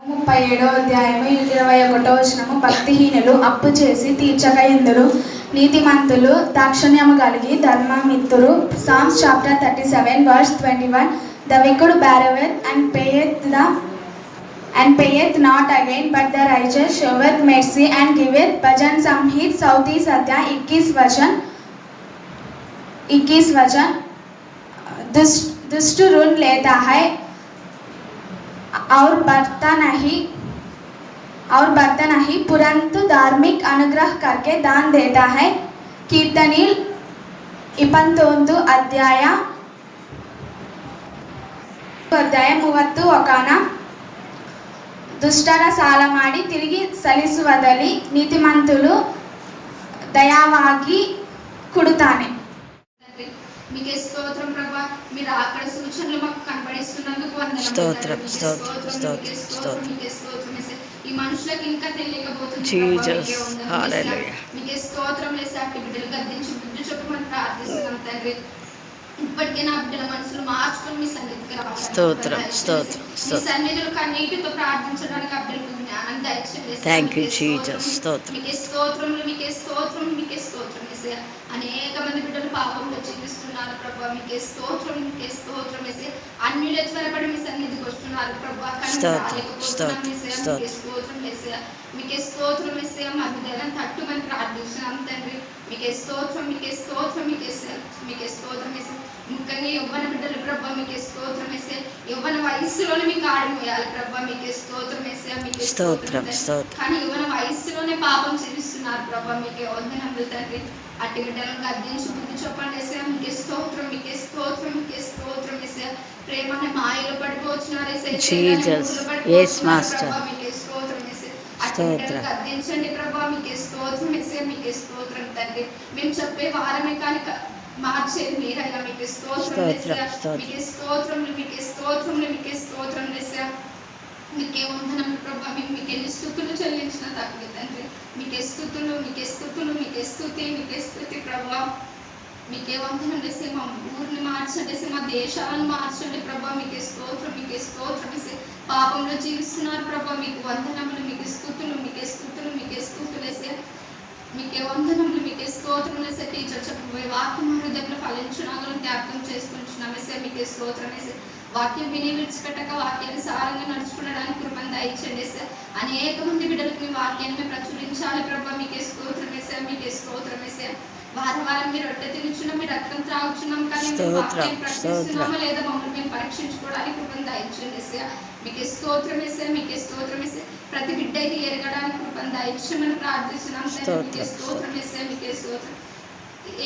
37వ అధ్యాయము 21వ వచనము. భక్తిహీనులు అప్పు చేసి తీర్చక ఎందురు, నీతిమంతులు దాక్షిణ్యము కలిగి ధర్మమిత్తురు. Psalms chapter 37 verse 21. The wicked borroweth and payeth not again, but the righteous showeth mercy and giveth. Bhajan Samhit 34 अध्याय 21 वचन. दुष्ट ऋण लेता है और बर्ता नहीं, परंतु धार्मिक अनुग्रह करके दान देता है. कीर्तनील 29 अध्याय 31. ದುಷ್ಟರ ಸಾಲ ಮಾಡಿ ತಿರುಗಿ ಸಲ್ಲಿಸುವುದರಲ್ಲಿ ನೀತಿಮಂತನು ದಯಾವಾಗಿ ಕೊಡುತ್ತಾನೆ. మీకే స్తోత్రం ప్రభా, మీరు అక్కడ సూచనలు మాకు కనబడిస్తున్నందుకు వందనాలు. స్తోత్రం స్తోత్రం స్తోత్రం స్తోత్రం. ఈ మనుషులకు ఇంకా తెలియకపోతుంది. మీకే స్తోత్రం లేసి అట్టి బిడ్డలు గద్దించి బుద్ధి చెప్పమని ప్రార్థిస్తున్నాం తండ్రి. ఇప్పటికే నా బిడ్డల మనసులు మార్చుకొని మీ సన్నిధికి రావాలి. స్తోత్రం స్తోత్రం మీ స్తోత్రం. సన్నిధిలో కన్నీటితో ప్రార్థించడానికి ఆ బిడ్డలకు జ్ఞానం దయచేయండి. Thank you Jesus. స్తోత్రం. మీకే స్తోత్రములు, మీకే స్తోత్రం, మీకే స్తోత్రం. అనేక మంది బిడ్డలు పాపంలో జీవిస్తున్నారు ప్రభా. మీకే స్తోత్రం, మీకే స్తోత్రం. అన్యుల త్వరపడి మీ సన్నిధికి వస్తున్నారు ప్రభా. మీకే స్తోత్రం వేసే మా బిడ్డలను తట్టుమని ప్రార్థిస్తున్నాం తండ్రి. మీకే స్తోత్రం, మీకే స్తోత్రం, మీకే స్తోత్రం వేసే ముఖ్యంగా యవ్వన బిడ్డలు ప్రభా. మీకే స్తోత్రం వేసే యవ్వన వయస్సులోనే మీకు ఆడిపోయాలి ప్రభా. మీకే స్తోత్రం వేసే మీకే స్తోత్రం. కానీ యవ్వన వయస్సులోనే పాపం చేస్తున్నారు ప్రభా. మీకే వందనములు తండ్రి. అట్టి బిడ్డలను గద్దించి బుద్ధి చెప్పండి వేసే మీకే స్తోత్రం, మీకే స్తోత్రం, మీకే స్తోత్రం వేసే ప్రేమని మాయలో పడిపోతున్నారు మీకే స్తోత్రం వేసే గద్దించండి ప్రభా. మీకే స్తోత్రం వేసే మీకే స్తోత్రం తండ్రి. మేము చెప్పే వారమే కానీ మార్చేది మీరైనా. మీకే స్తోత్రం వేసే మీకే స్తోత్రములు, మీకే స్తోత్రములు, మీకే స్తోత్రం వేసే మీకే వందనం ప్రభా. మీకు ఎన్ని స్తుతులు చెల్లించిన తక్కువ తండ్రి. మీకే స్తుతులు, మీకే స్తుతులు, మీకే స్తుతి, మీకే స్తుతి ప్రభా. మీకే వందనం వేసి మా ఊరిని మార్చండి, మా దేశాలను మార్చండి ప్రభా. మీకే స్తోత్రం, మీకే స్తోత్రం వేసి పాపంలో జీవిస్తున్నారు ప్రభా. మీకు వందనములు, మీకు స్తుతులు, మీకే స్తుతులు, మీకే స్తుతులు వేసే మీకే వందనములు, మీకే స్తోత్రం వేసే. టీచర్ చెప్పబోయే వాక్యం హృదయంలో ఫలించునాగలను జ్ఞాపకం చేసుకుంటున్నాం వేసే. మీకే స్తోత్రం వేసే వాక్యం విని విడిచిపెట్టక వాక్యాన్ని సారంగా నడుచుకునడానికి కృపను దయచేయండి సార్. అనేక మంది బిడ్డలకు మీ వాక్యాన్ని ప్రచురించాలి ప్రభా. మీకే స్తోత్రం వేసే, మీకే స్తోత్రం వేసే. వారం మీరు రొట్టె తినుచున్నాం, మీ రక్తం త్రాగుచున్నాం, కానీ వాక్యం ప్రకటిస్తున్నామా లేదా మమ్మల్ని మేము పరీక్షించుకోవడానికి కృపను దయచేయండి సార్. మీకే స్తోత్రం వేసే, మీకే స్తోత్రం వేసే. ప్రతి బిడ్డ ఇది ఎరగడానికి కృపను దయచేయమని ప్రార్థిస్తున్నాం సార్. మీకే స్తోత్రం వేసే, మీకే స్తోత్రం.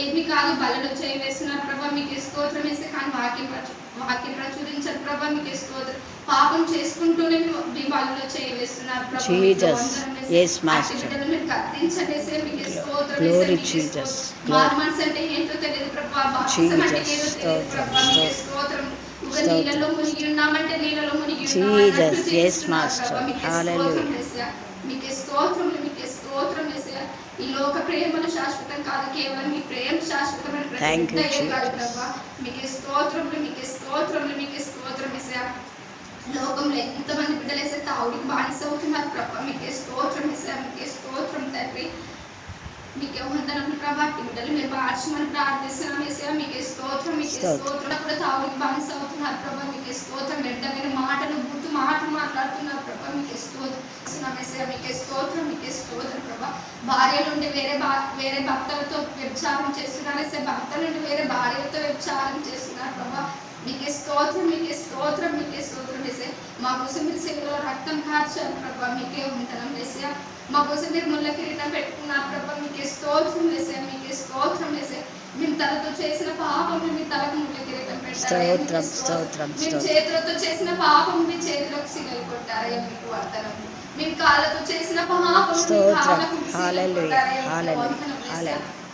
ఏమి కాదు బలలో చేయి వేస్తున్నారు ప్రభా. మీకే స్తోత్రం వేసే. కానీ వాక్యం ప్రచురించారు ప్రభా. మీకే స్తోత్రం. పాపం చేసుకుంటూనే మీ బలలో చేయి వేస్తున్నారు ప్రభా. మీరు కత్తించలేసే. మీకే స్తోత్రం వేసే. మార్మన్స్ అంటే ఏంటో తెలియదు ప్రభా. బాప్తిసం అంటే ఏదో తెలియదు ప్రభా. మీకే స్తోత్రం. నీళ్ళలో మునిగి ఉన్నామంటే నీళ్ళలో మునిగి ఉన్నామంటే మీకే స్తోత్రములు, మీకే స్తోత్రం వేసే. ఈ లోక ప్రేమలు శాశ్వతం కాదు, కేవలం మీ ప్రేమ శాశ్వతమైన ప్రభా. మీకే స్తోత్రములు, మీకే స్తోత్రములు, మీకే స్తోత్రం వేసే. లోకంలో ఎంతమంది బిడ్డలు వేసే తావుడికి బానిస అవుతున్నారు ప్రభా. మీకే స్తోత్రం వేసే, మీకే స్తోత్రం తండ్రి. మీకే వందనములు ప్రభా. బిడ్డలు మీరు మార్చమని ప్రార్థిస్తున్నాం వేసే. మీకే స్తోత్రం, మీకే స్తోత్రం. కూడా తావుడికి బానిస అవుతున్నారు ప్రభా. మీకే స్తోత్రం. వ్యర్థమైన మాటలు బుద్ధి మాటలు మాట్లాడుతున్నారు ప్రభా. మీకే స్తోత్రం వేసే. మీకే స్తోత్రం, మీకే స్తోత్రం ప్రభా. భార్య నుండి వేరే భర్తలతో వ్యభిచారం చేస్తున్నారు వేసే. భర్త నుండి వేరే భార్యలతో వ్యభిచారం చేస్తున్నారు ప్రభా. మీకే స్తోత్రం, మీకే స్తోత్రం, మీకే స్తోత్రం వేసే. మా కోసం మీరు శిలువలో రక్తం కార్చారు ప్రభా. మీకే వందనం వేసే. మా కోసం మీరు ముళ్ళ కిరీటం పెట్టుకున్నారు ప్రభా. మీకే స్తోత్రం వేసే, మీకే స్తోత్రం వేసే. మేము తలతో చేసిన పాపం మీ తలకు ముళ్ళ కిరీటం పెట్టారు. మేము చేతులతో చేసిన పాపం మీ చేతులకు సిగలు కొట్టారయ్యా. మీకు వందనం. మేము కాళ్ళతో చేసిన పాపం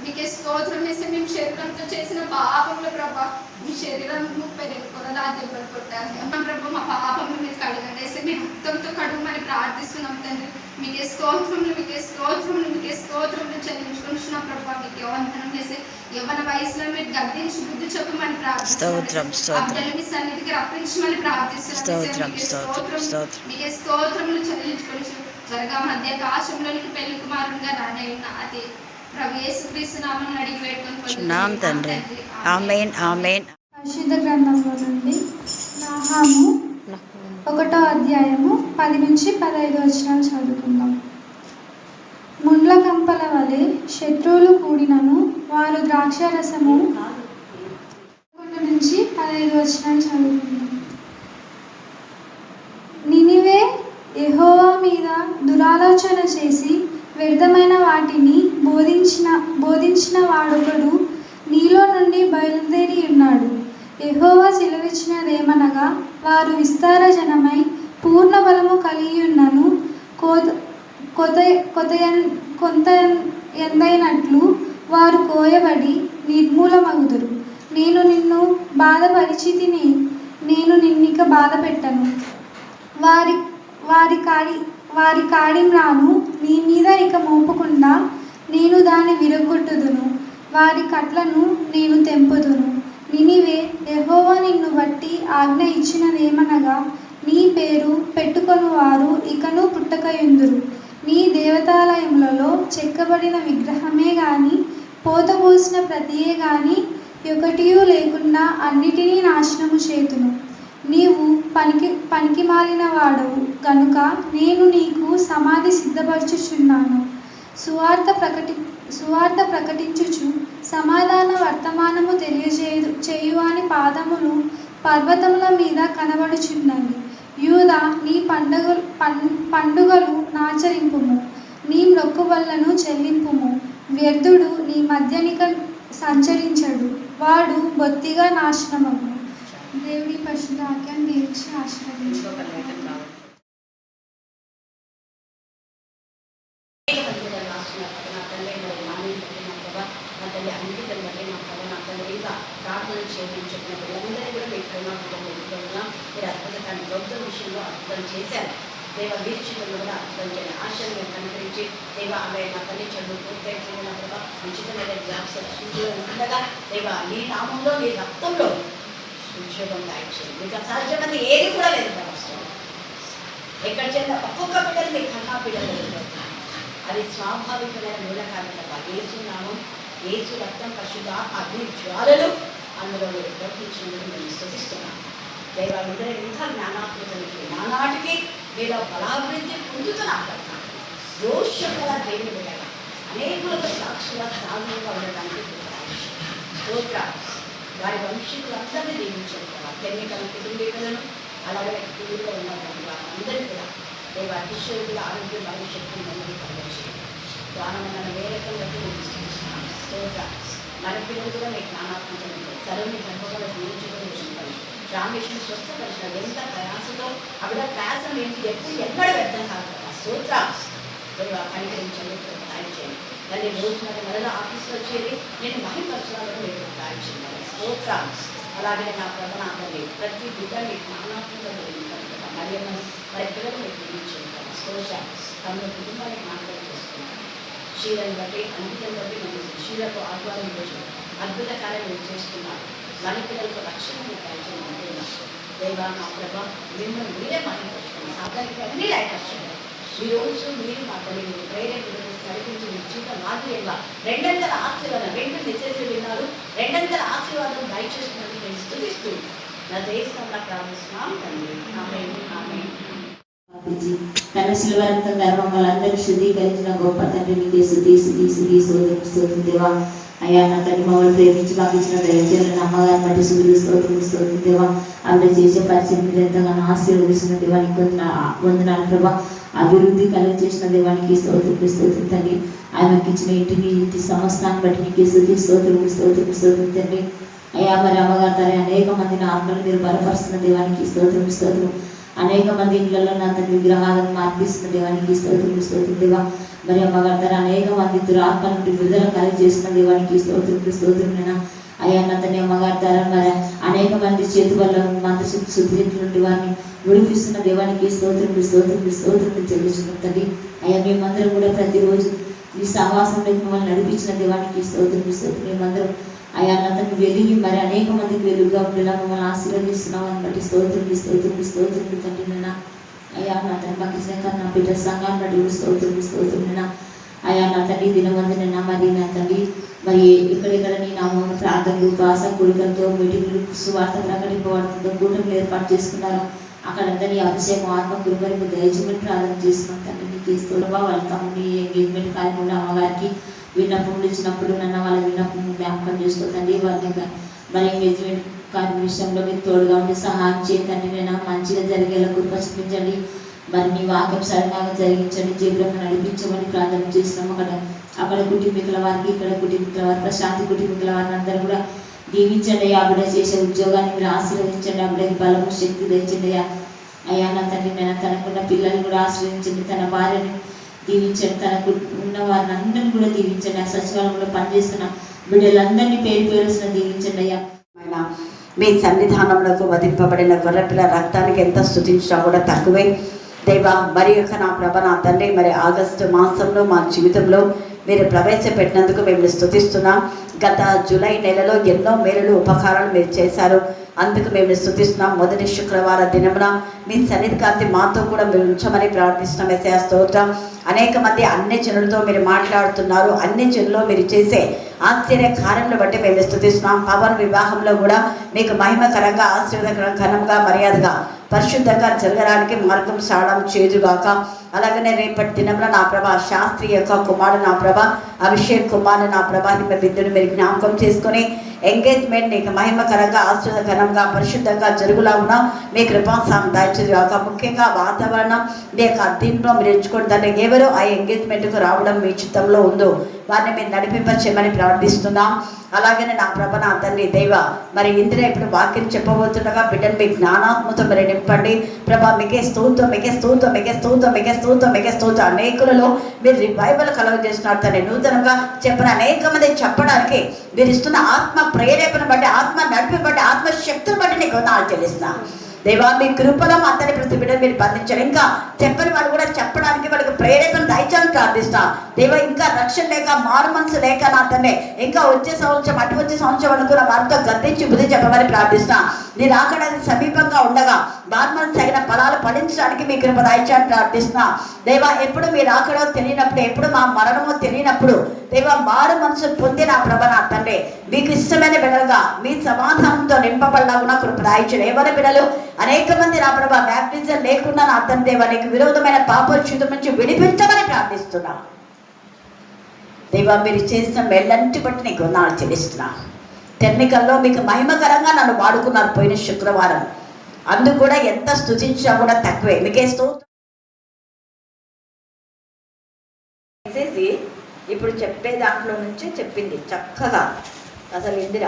మీకే స్తోత్రం వేసే. మేము శరీరంతో చేసిన పాపములు ప్రభా. మీ శరీరం పెరుగుకోరా దెబ్బలు కొట్టారు ప్రభు మా పాపం మీరు కడగండి వేస్తే మీ రక్తంతో కడుగుమని ప్రార్థిస్తున్నాం తండ్రి. మీకే స్తోత్రములు మీకే స్తోత్రములు మీకే స్తోత్రములు చెల్లించుకుంటున్నాం ప్రభు. మీకే వందనం చేసి యవ్వన వయసులో మీరు గద్దించి బుద్ధి చెప్పమని స్తోత్రం, స్తోత్రం. ప్రార్థిస్తున్నాం. మీ సన్నిధికి రప్పించమని ప్రార్థిస్తున్నాం. స్తోత్రం, స్తోత్రం, స్తోత్రం. మీకే స్తోత్రములు చెల్లించుకొని త్వరగా మధ్య ఆకాశంలోనికి పెళ్లి కుమారునిగా రానైన అది ప్రభు యేసుక్రీస్తు నామమున అడిగి వేడుకొని నామ తండ్రి. ఆమేన్, ఆమేన్. పరిశుద్ధ గ్రంథంలో నుండి నాహాము 1వ అధ్యాయము 10 నుంచి 15 వచనాలు చదువుకుందాం. ముండ్ల కంపల వలె శత్రువులు కూడినను వారు ద్రాక్షారసము 1 నుంచి 15 వచనాలు చదువుకుందాం. నినివే యెహోవా మీద దురాలోచన చేసి వ్యర్థమైన వాటిని బోధించిన వాడొకడు నీలో నుండి బయలుదేరి ఉన్నాడు. యెహోవా సెలవిచ్చినదేమనగా వారు విస్తార జనమై పూర్ణ బలము కలిగి ఉన్నను కొంత ఎందైనట్లు వారు కోయబడి నిర్మూలమగుదురు. నేను నిన్ను బాధపరిచితిని, నేను నిన్నిక బాధ పెట్టను. వారి కాడిమ్రాను నీ మీద ఇక మోపకుండా నేను దాన్ని విరగొట్టుదును. వారి కట్లను నేను తెంపుదును. నినివే, యెహోవా నిన్ను బట్టి ఆజ్ఞ ఇచ్చినదేమనగా నీ పేరు పెట్టుకొని వారు ఇకను పుట్టకయుందురు. నీ దేవతాలయములలో చెక్కబడిన విగ్రహమే గాని పోతపోసిన ప్రతియే గాని ఒకటియూ లేకుండా అన్నిటినీ నాశనము చేతును. నీవు పనికి మాలిన వాడవు కనుక నేను నీకు సమాధి సిద్ధపరచుచున్నాను. సువార్త ప్రకటించుచు సమాధాన వర్తమానము చేయువాని పాదములు పర్వతముల మీద కనబడుచున్నవి. యూదా, నీ పండుగలు నాచరింపుము, నీ మొక్కుబళ్లను చెల్లింపుము. వ్యర్థుడు నీ మధ్యనిక సంచరించడు, వాడు బొత్తిగా నాశనమగు. దేవుడి పరిశుద్ధ వాక్యాన్ని దీవించి ఆశీర్వదించు. ప్రార్థన చేయమని చెప్పిన పిల్లలందరూ కూడా మీ ప్రేమ మీరు అద్భుతాన్ని ప్రభుత్వ విషయంలో అద్భుతం చేశారు. దేవ వీక్షకులు కూడా అద్భుతం చేయాలి. ఆశలు మీరు కనుకరించి దేవ ఆమె నా తల్లి చెడు పూర్తయిపోయినప్పుడు ఉచితమైన జాబ్స్ ఉండగా దేవ నీ నామంలో నీ రక్తంలో ఉద్యోగం దాయించారు. మీకు అసాధ్యమని ఏది కూడా లేదు ప్రవచనం. ఎక్కడ చేత ఒక్కొక్క బిడ్డలు మీ కన్నా బిడ్డలు అది స్వాభావికమైన మూలకారణ తప్ప ఏసు నామం ఏసు రక్తం పరిశుద్ధ అగ్ని జ్వాలలు అందులో ప్రవర్తించినందుకు మేము స్తుతిస్తున్నాం. దేవాలందరూ ఇంకా జ్ఞానాత్మకతకి నానాటికి మీరు బలాభివృద్ధి పొందుతున్నాం కదా. దోషం గల దేవుని బిడ్డగా అనేకులకు సాక్షుల సాధనంగా ఉండడానికి స్తోత్ర. వారి వంశీకులందరినీ దీవించారు కదా. తెన్నికల కుటుంబీకులను అలాగే కుటుంబంలో ఉన్న అందరినీ కూడా దేవ అతిశయుల ఆరోగ్య భవిష్యత్తును అందరికీ కలగచ్చు. దానమైన వేరకం బట్టి నేను స్తోత్ర. మన పిల్లలు కూడా మీకు జ్ఞానాత్మకం సరళని గర్భంలో దీవించుకొని ఉంటారు. రామేశ్వరం స్వస్థపరిచిన ఎంత ప్రయాసంతో ఆవిడ ప్రయాసం ఏంటి ఎప్పుడు ఎక్కడ వ్యర్థం కాదు కదా. స్తోత్ర. కనికరించండి, సాయం చేయండి. మళ్ళీ రోజు మరలా ఆఫీస్లో వచ్చేది నేను మహిమపరచాలని మీరు సాయం చేయాలి. స్తోత్ర. అలాగే నా ప్రధానాన్ని ప్రతి బిడ్డ మీకు జ్ఞానాత్మకంగా మరి మరి పిల్లలు మీకు దీవించుకుంటారు. స్తోత్ర. తమ కుటుంబానికి నాటకం చేసుకుంటారు. శీలను బట్టి అంకితం బట్టి మీరు శీలకు ఆహ్వానం రోజు అద్భుత కార్యం మీరు చేస్తున్నారు. మన పిల్లలకు రక్షణ దయచేయమంటున్నారు. దేవా నా ప్రభా మిమ్మల్ని మీరే మహిమపరుచుకున్నారు. సాధారణకి అన్నీ లైకర్చున్నారు. ఈరోజు మీరు మా తల్లి మీరు ప్రేరేపణ నడిపించి మీ జీవితం మాదిరిగా రెండంతల ఆశీర్వాదం 2 మెసేజ్లు విన్నారు. రెండంతల ఆశీర్వాదం దయచేస్తున్నది నేను స్తుతిస్తూ నా దేశంగా ప్రార్థిస్తున్నాం తండ్రి. ఆమేన్, ఆమేన్. తన శిలవరంతం గర్వం వాళ్ళందరినీ శుద్ధీకరించిన గొప్ప తండ్రి నీకే స్తోత్రం దేవా. అయ్యా నా తండ్రి మమ్మల్ని ప్రేమించి మాకు ఇచ్చిన దైవజనులను అమ్మగారిని బట్టి స్తోత్రం దేవా. ఆవిడ చేసే పరిచయం మీరు ఎంతగానో ఆశీర్వదిస్తున్న దేవానికి వందనాలు ప్రభా. అభివృద్ధి కలుగ చేసిన దేవానికి స్తోత్రం తండ్రి. ఆమెకి ఇచ్చిన ఇంటి సమస్తాన్ని బట్టి నీకే స్తోత్రం తండ్రి. అయ్యా మరి అమ్మగారు తన అనేక మందిని ఆత్మలు మీరు బలపరుస్తున్న దేవానికి స్తోత్రం. అనేక మంది ఇళ్లలో నా తండ్రి విగ్రహాలను మార్పిస్తున్న దేవానికి స్తోత్రం దేవా. మరి అమ్మగారు తన అనేక మంది దురాత్మ నుండి విడుదల కలుగ చేస్తున్న దేవానికి స్తోత్రం. అయ్యా నా తండ్రి అమ్మగారు తర మరి అనేక చేతి వల్ల మంత్రశక్తి శుద్ధించి నుండి వారిని విడిపిస్తున్న దేవానికి స్తోత్రం చెల్లిస్తున్నాం తండ్రి. అయ్యా మేమందరం కూడా ప్రతిరోజు ఈ సహవాసంలో మమ్మల్ని నడిపించిన దేవానికి స్తోత్రం. మేమందరం అయ్యా అతను వెలిగి మరి అనేక మందికి వెలుగుగా ఉండేలా మమ్మల్ని ఆశీర్వదిస్తున్నాం అని బట్టి స్తోత్రం తండ్రి. నేను అయ్యా నా తండ్రి మాకు ఇచ్చిన నా బిడ్డ సంఘాన్ని బట్టి స్తోత్రం నేను అయ్యా నా తండ్రి దినమంది నిన్న మరి నా తండ్రి మరి ఎక్కడెక్కడ నీ నామం ప్రార్థనలు భాష కూడికలతో మీటింగ్లు సువార్త ప్రకటింపబడుతుందో కూటమిలు ఏర్పాటు చేసుకున్నారు. అక్కడందరి అభిషేకం ఆత్మ కురుమరికి దయచేయమని ప్రార్థన చేస్తున్నాం తండ్రి. నీకు స్తోత్రం. వాళ్ళ తమ్ముని ఎంగేజ్మెంట్ కార్యక్రమంలో అమ్మగారికి విన్నపములు ఇచ్చినప్పుడు నన్ను వాళ్ళ విన్నపం జ్ఞాపకం చేసుకోతండి. వారిని మరి ఎంగేజ్మెంట్ కార్య విషయంలో మీరు తోడుగా ఉండి సహాయం చేయతండి. నేను మంచిగా జరిగేలా కృప చూపించండి. మరి నీ వాక్యం సరళంగా జరిగించండి, జీవితంగా నడిపించమని ప్రార్థన చేస్తున్నాం. అక్కడ కుటుంబీకుల వారికి ఇక్కడ కుటుంబీకుల వారి ప్రశాంతి కుటుంబీకుల వారిని అందరూ కూడా దీవించండి. ఆ బిడ్డ చేసే ఉద్యోగాన్ని మీరు ఆశీర్వదించండి. ఆ బిడ్డకి బలము శక్తి తెచ్చండి. అయ్యా నా తండ్రి నేను తనకున్న పిల్లల్ని కూడా ఆశీర్వదించండి. తన భార్యని దీవించండి. తనకు ఉన్న వారిని అందరినీ కూడా దీవించండి. ఆ సచివాలయంలో పనిచేస్తున్న బిడ్డలందరినీ పేరు దీవించండి. అయ్యా మీ సన్నిధానంలో వధింపబడిన గొర్రెపిల్ల రక్తానికి ఎంత స్తుతించినా కూడా తక్కువే దేవా. మరి యొక్క నా ప్రభ నా తండ్రి మరి ఆగస్టు మాసంలో మా జీవితంలో మీరు ప్రవేశపెట్టినందుకు మేము స్తుతిస్తున్నాం. గత జూలై నెలలో ఎన్నో మేలులు ఉపకారాలు మీరు చేశారు, అందుకు మేము స్తుతిస్తున్నాం. మొదటి శుక్రవార దినమున మీ సన్నిధి కాంతి మాతో కూడా మీరు ఉంచమని ప్రార్థిస్తున్నాం. యేసయ్యా స్తోత్రం. అనేక మంది అన్ని జనులతో మీరు మాట్లాడుతున్నారు, అన్ని జనుల్లో మీరు చేసే ఆశ్చర్య కార్యములు బట్టి మేము స్తుతిస్తున్నాం. పవన్ వివాహంలో కూడా మీకు మహిమకరంగా ఆశీర్వాదకరంగా ఘనంగా మర్యాదగా పరిశుద్ధంగా జరగడానికి మార్గం సాడం చేదుగాక. అలాగనే రేపటి దినంలో నా ప్రభ శాస్త్రి యొక్క కుమారుడు నా ప్రభ అభిషేక్ కుమారుడు నా ప్రభ మీ బిడ్డను మీరు జ్ఞాపకం చేసుకొని ఎంగేజ్మెంట్ నీకు మహిమకరంగా ఆశీర్వాదకరంగా పరిశుద్ధంగా జరుగులా ఉన్నా మీ కృపాసాం దాచేదిగాక. ముఖ్యంగా వాతావరణం మీ యొక్క దీంట్లో మీరు ఎంచుకోండి దాన్ని ఎవరు ఆ ఎంగేజ్మెంట్కు రావడం మీ చిత్తంలో ఉందో వారిని మీరు నడిపింపచేయమని ప్రార్థిస్తున్నాం. అలాగనే నా ప్రభ నా తండ్రి దేవ మరి ఇందులో ఇప్పుడు వాక్యం చెప్పబోతుండగా బిడ్డను మీ జ్ఞానాత్మతో మీరు నింపండి ప్రభా. మీకే స్తోత్రం. అనేకులలో మీరు రివైవల్ కలుగజేస్తున్నారు తండ్రి. నూతనంగా చెప్పిన అనేక మంది చెప్పడానికి మీరు ఇస్తున్న ఆత్మ ప్రేరేపణ బట్టి ఆత్మ నడిపి బట్టి ఆత్మ శక్తులు బట్టి నీకు వందనాలు చెల్లిస్తున్నాను దేవా. మీ కృపలో అతని ప్రతి బిడ్డను మీరు బంధించండి. ఇంకా చెప్పని వాళ్ళు కూడా చెప్పడానికి వాళ్ళకి ప్రేరేపణ దయచాలని ప్రార్థిస్తా దేవా. ఇంకా రక్షణ లేక మారు మనసు లేక నా తండ్రి ఇంకా వచ్చే సంవత్సరం అనుకున్న వారితో గద్దించి బుద్ధి చెప్పమని ప్రార్థిస్తా. నేను అక్కడ సమీపంగా ఉండగా బాధ్మను తగిన ఫలాలు ఫలించడానికి మీ కృప దయచాలని ప్రార్థిస్తున్నా దేవా. ఎప్పుడు మీరు అక్కడో తెలియనప్పుడు ఎప్పుడు మా మరణమో తెలియనప్పుడు దేవా మారు మనసు పొంది నా ప్రభ నా తండ్రి మీకు ఇష్టమైన బిడ్డలుగా మీ సమాధానంతో నింపబడ్డా కృప దయచండి. ఎవరి బిడ్డలు అనేక మంది నా ప్రభ బ్యాప్టిజం లేకుండా నా తండ్రి దేవా నీకు విరోధమైన పాపచ్యుతం నుంచి విడిపించమని ప్రార్థిస్తున్నా దేవా. మీరు చేసిన మెళ్ళంటి బట్టి నీకు వందనాలు చెల్లిస్తున్నా. టెక్నికల్లో మీకు మహిమకరంగా నన్ను వాడుకున్నారు పోయిన శుక్రవారం, అందుకు కూడా ఎంత స్తుతించినా కూడా తక్కువే. మీకే స్తోత్రం. ఇప్పుడు చెప్పే దాంట్లో నుంచి చెప్పింది చక్కగా. అసలు ఇందిర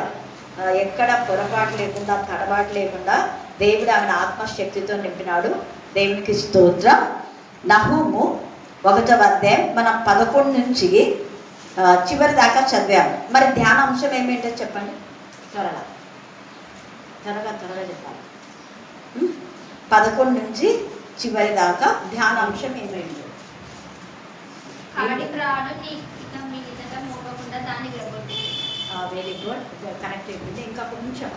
ఎక్కడ పొరపాటు లేకుండా తడబాటు లేకుండా దేవుడు ఆమె ఆత్మశక్తితో నింపినాడు. దేవునికి స్తోత్రం. నహూము 1వ అధ్యాయం మనం 11 నుంచి చివరి దాకా చదివాము. మరి ధ్యానాంశం ఏమేంటో చెప్పండి త్వరగా చెప్పాలి. 11 నుంచి చివరి దాకా ధ్యానాంశం ఏమేంటో. వెరీ గుడ్, కనెక్ట్ అయిపోయింది. ఇంకా కొంచెం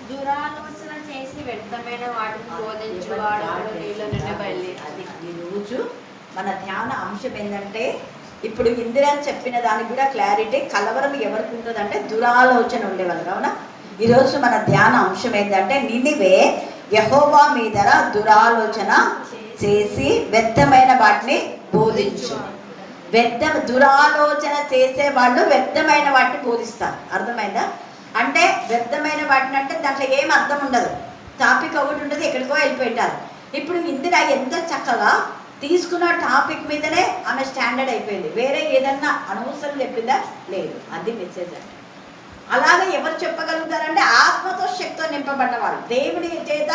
దురాలోచన చేసి వ్యర్థమైన వాటిని బోధించువాడు నీళ్ళ నుండి బయలుదేరి. అది ఈరోజు మన ధ్యాన అంశం ఏంటంటే ఇప్పుడు ఇందిరా చెప్పిన దానికి కూడా క్లారిటీ. కలవరం ఎవరికి ఉంటుందంటే దురాలోచన ఉండేవాళ్ళు కావున ఈరోజు మన ధ్యాన అంశం ఏంటంటే నినివే యెహోవా మీద దురాలోచన చేసి వ్యర్థమైన వాటిని బోధించు. దురాలోచన చేసే వాళ్ళు వ్యర్థమైన వాటిని బోధిస్తారు. అర్థమైందా? అంటే వ్యర్థమైన వాటిని అంటే దాంట్లో ఏం అర్థం ఉండదు, టాపిక్ ఒకటి ఉండదు, ఎక్కడికో వెళ్ళిపోయింటారు. ఇప్పుడు ఇందిరా ఎంత చక్కగా తీసుకున్న టాపిక్ మీదనే ఆమె స్టాండర్డ్ అయిపోయింది. వేరే ఏదన్నా అనవసరం చెప్పిందా? లేదు. అది మెసేజ్ అంటే. అలాగే ఎవరు చెప్పగలుగుతారంటే ఆత్మతో శక్తితో నింపబడ్డ వాళ్ళు, దేవుని చేత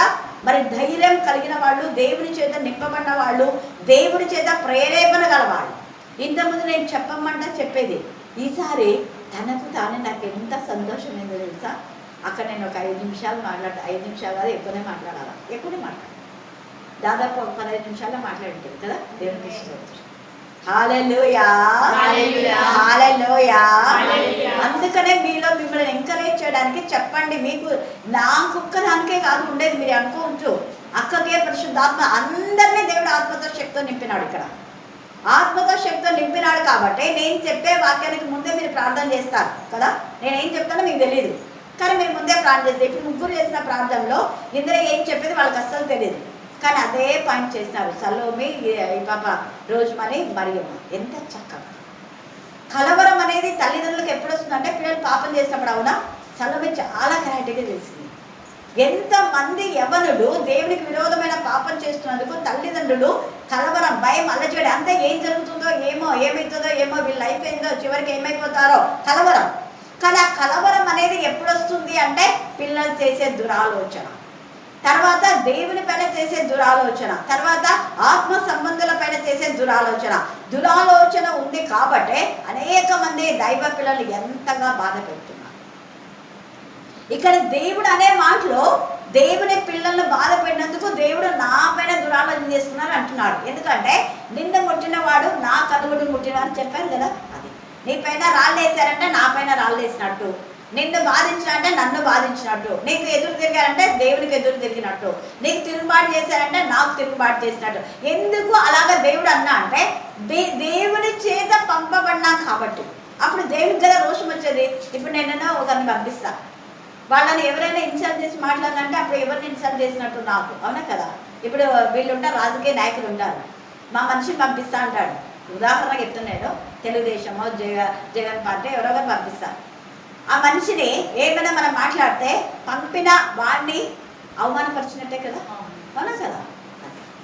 మరి ధైర్యం కలిగిన వాళ్ళు, దేవుని చేత నింపబడ్డ వాళ్ళు, దేవుని చేత ప్రేరేపణ గల వాళ్ళు. ఇంతకుముందు నేను చెప్పమంటే చెప్పేది, ఈసారి తనకు తానే నాకు ఎంత సంతోషమైందో తెలుసా. అక్కడ నేను ఒక 5 నిమిషాలు 5 నిమిషాలు కాదు, ఎక్కువనే మాట్లాడాలి, ఎక్కువనే మాట్లాడాలి. దాదాపు ఒక 15 నిమిషాల్లో మాట్లాడుతుంది కదా. దేవునికి స్తోత్రం. హల్లెలూయా, హల్లెలూయా, హల్లెలూయా. హల్లెలూయా. అందుకనే మీలో మిమ్మల్ని ఎంకరేజ్ చేయడానికి చెప్పండి. మీకు నాకు ఒక్కదానికే కాదు ఉండేది, మీరు అనుకోవచ్చు. అక్కకే పరిశుద్ధాత్మ అందరినీ దేవుడు ఆత్మతో శక్తితో నింపినాడు. ఇక్కడ ఆత్మతో శక్తితో నింపినాడు కాబట్టి నేను చెప్పే వాక్యానికి ముందే మీరు ప్రార్థన చేస్తారు కదా. నేనేం చెప్తానో మీకు తెలియదు, కానీ మీరు ముందే ప్రార్థన చేస్తారు. ఇప్పుడు ముగ్గురు చేసిన ప్రార్థనలో ఇందులో ఏం చెప్పేది వాళ్ళకి అస్సలు తెలియదు, కానీ అదే పాయింట్ చేసినారు. సలోమి, ఈ పాప రోజుమని, మరియమ్మ. ఎంత చక్కగా కలవరం అనేది తల్లిదండ్రులకు ఎప్పుడు వస్తుందంటే పిల్లలు పాపం చేసినప్పుడు. అవునా, సలోమి చాలా క్లారిటీగా తెలిసింది. ఎంతమంది యవనులు దేవునికి విరోధమైన పాపం చేస్తున్నందుకు తల్లిదండ్రులు కలవరం, భయం, అల్లజడి, అంతా ఏం జరుగుతుందో ఏమో, ఏమవుతుందో ఏమో, వీళ్ళ లైఫ్ ఏందో, చివరికి ఏమైపోతారో కలవరం. కానీ ఆ కలవరం అనేది ఎప్పుడు వస్తుంది అంటే పిల్లలు చేసే దురాలోచన, తర్వాత దేవుని పైన చేసే దురాలోచన, తర్వాత ఆత్మ సంబంధుల పైన చేసే దురాలోచన ఉంది. కాబట్టి అనేక మంది దైవ పిల్లలు ఎంతగా బాధ పెడుతున్నారు. ఇక్కడ దేవుడు అనే మాటలో దేవుని పిల్లలను బాధ పెట్టినందుకు దేవుడు నా పైన దురాలోచన చేస్తున్నారు అంటున్నాడు. ఎందుకంటే నిన్ను ముట్టినవాడు నా కనుగుడు ముట్టినాడు చెప్పాను కదా. అది నీ పైన రాళ్ళు వేసారంటే నా పైన రాళ్ళు వేసినట్టు, నిన్ను బాధించారంటే నన్ను బాధించినట్టు, నీకు ఎదురు తిరిగారంటే దేవునికి ఎదురు తిరిగినట్టు, నీకు తిరుగుబాటు చేశారంటే నాకు తిరుగుబాటు చేసినట్టు. ఎందుకు అలాగా దేవుడు అన్నా అంటే దేవుని చేత పంపబడినా కాబట్టి. అప్పుడు దేవునికి కదా రోషం వచ్చేది. ఇప్పుడు నేనైనా ఒకరిని పంపిస్తా, వాళ్ళని ఎవరైనా ఇన్సల్ట్ చేసి మాట్లాడాలంటే అప్పుడు ఎవరిని ఇన్సల్ట్ చేసినట్టు నాకు, అవునా కదా. ఇప్పుడు వీళ్ళు ఉంటారు, రాజకీయ నాయకులు ఉంటారు, మా మనిషిని పంపిస్తా అంటాడు. ఉదాహరణగా చెప్తున్నాడు, తెలుగుదేశమో జగన్ పార్టీ ఎవరో పంపిస్తారు. ఆ మనిషిని ఏమైనా మనం మాట్లాడితే పంపిన వాడిని అవమానపరిచినట్టే కదా, అవునా కదా.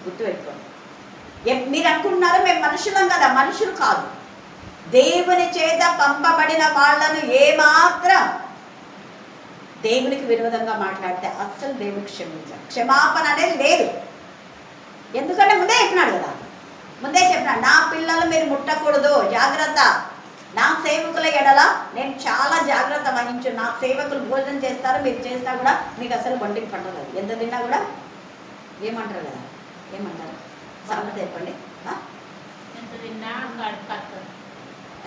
గుర్తుపెట్టుకోండి. మీరు అనుకుంటున్నారో మేము మనుషులం కదా, మనుషులు కాదు. దేవుని చేత పంపబడిన వాళ్ళను ఏమాత్రం దేవునికి విరోధంగా మాట్లాడితే అస్సలు దేవునికి క్షమించాలి. క్షమాపణ అనేది లేదు. ఎందుకంటే ముందే చెప్పినాడు కదా, ముందే చెప్పినాడు నా పిల్లలు మీరు ముట్టకూడదు, జాగ్రత్త. నా సేవకుల ఎడల నేను చాలా జాగ్రత్త వహించు. నా సేవకులు భోజనం చేస్తారు, మీరు చేసినా కూడా మీకు అసలు వంటికి పట్టదు. ఎంత తిన్నా కూడా ఏమంటారు కదా, ఏమంటారు సామెత చెప్పండి.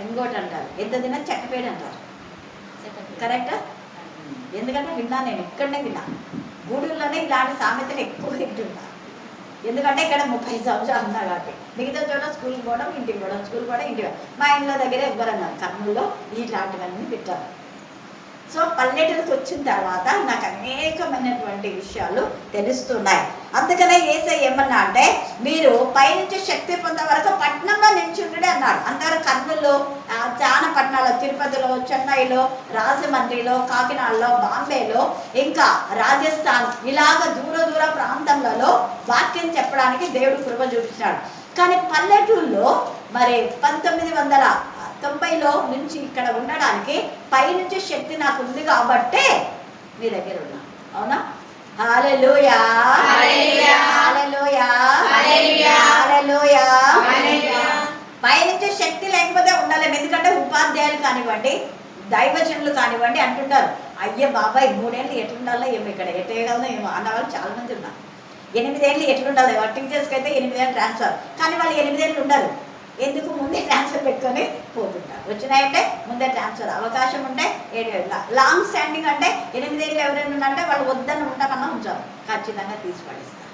ఇంకోటి అంటారు, ఎంత తిన్నా చెక్కపేడు అంటారు. కరెక్టా? ఎందుకంటే విన్నా, నేను ఇక్కడనే విన్నా, గూడూరులోనే ఇలాంటి సామెతలు ఎక్కువ వింటున్నా. ఎందుకంటే ఇక్కడ 30 సంవత్సరాలు ఉన్నా కాబట్టి. మిగతా చోట స్కూల్కి పోవడం, ఇంటికి పోవడం, స్కూల్ పోవడం, ఇంటికి. మా ఇంట్లో దగ్గర ఎవ్వరన్నారు కర్నూలులో ఇలాంటివన్నీ పెట్టారు. సో పల్లెటూరుకి వచ్చిన తర్వాత నాకు అనేకమైనటువంటి విషయాలు తెలుస్తున్నాయి. అందుకనే యేసయ్య ఏమన్నా అంటే మీరు పైనుంచి శక్తి పొందే వరకు పట్టణంలో నిల్చుండే అన్నాడు. అంతవరకు కర్నూలులో, చాలా పట్టణాల్లో, తిరుపతిలో, చెన్నైలో, రాజమండ్రిలో, కాకినాడలో, బాంబేలో, ఇంకా రాజస్థాన్, ఇలాగ దూర ప్రాంతాలలో వాక్యం చెప్పడానికి దేవుడు కృప చూపించాడు. కానీ పల్లెటూరులో మరి 1990లో నుంచి ఇక్కడ ఉండడానికి పైనుంచి శక్తి నాకు ఉంది కాబట్టే మీ దగ్గర ఉన్నా. అవునా? హల్లెలూయా, హల్లెలూయా, హల్లెలూయా, హల్లెలూయా, హల్లెలూయా. హల్లెలూయా. పైనుంచి శక్తి లేకపోతే ఉండలేము. ఎందుకంటే ఉపాధ్యాయులు కానివ్వండి, దైవజనులు కానివ్వండి అంటుంటారు, అయ్యే బాబాయ్ 3 ఏళ్ళు ఎట్లుండాలో ఏమో, ఇక్కడ ఎట్టేయగలనో ఏమో అన్నవాళ్ళు చాలా మంది ఉన్నారు. 8 ఏళ్ళు ఎట్లుండాలి, టీచర్స్కి అయితే 8 ఏళ్ళు ట్రాన్స్ఫర్, కానీ వాళ్ళు 8 ఏళ్ళు ఉండరు. ఎందుకు? ముందే ట్రాన్స్ఫర్ పెట్టుకొని పోతుంటారు. వచ్చినాయంటే ముందే ట్రాన్స్ఫర్, అవకాశం ఉంటే 7 ఏళ్ళు. లాంగ్ స్టాండింగ్ అంటే 8 ఏళ్ళు ఎవరైనా ఉన్నారంటే వాళ్ళు వద్దని ఉంటామన్నా ఉంచారు, ఖచ్చితంగా తీసి పడేస్తారు.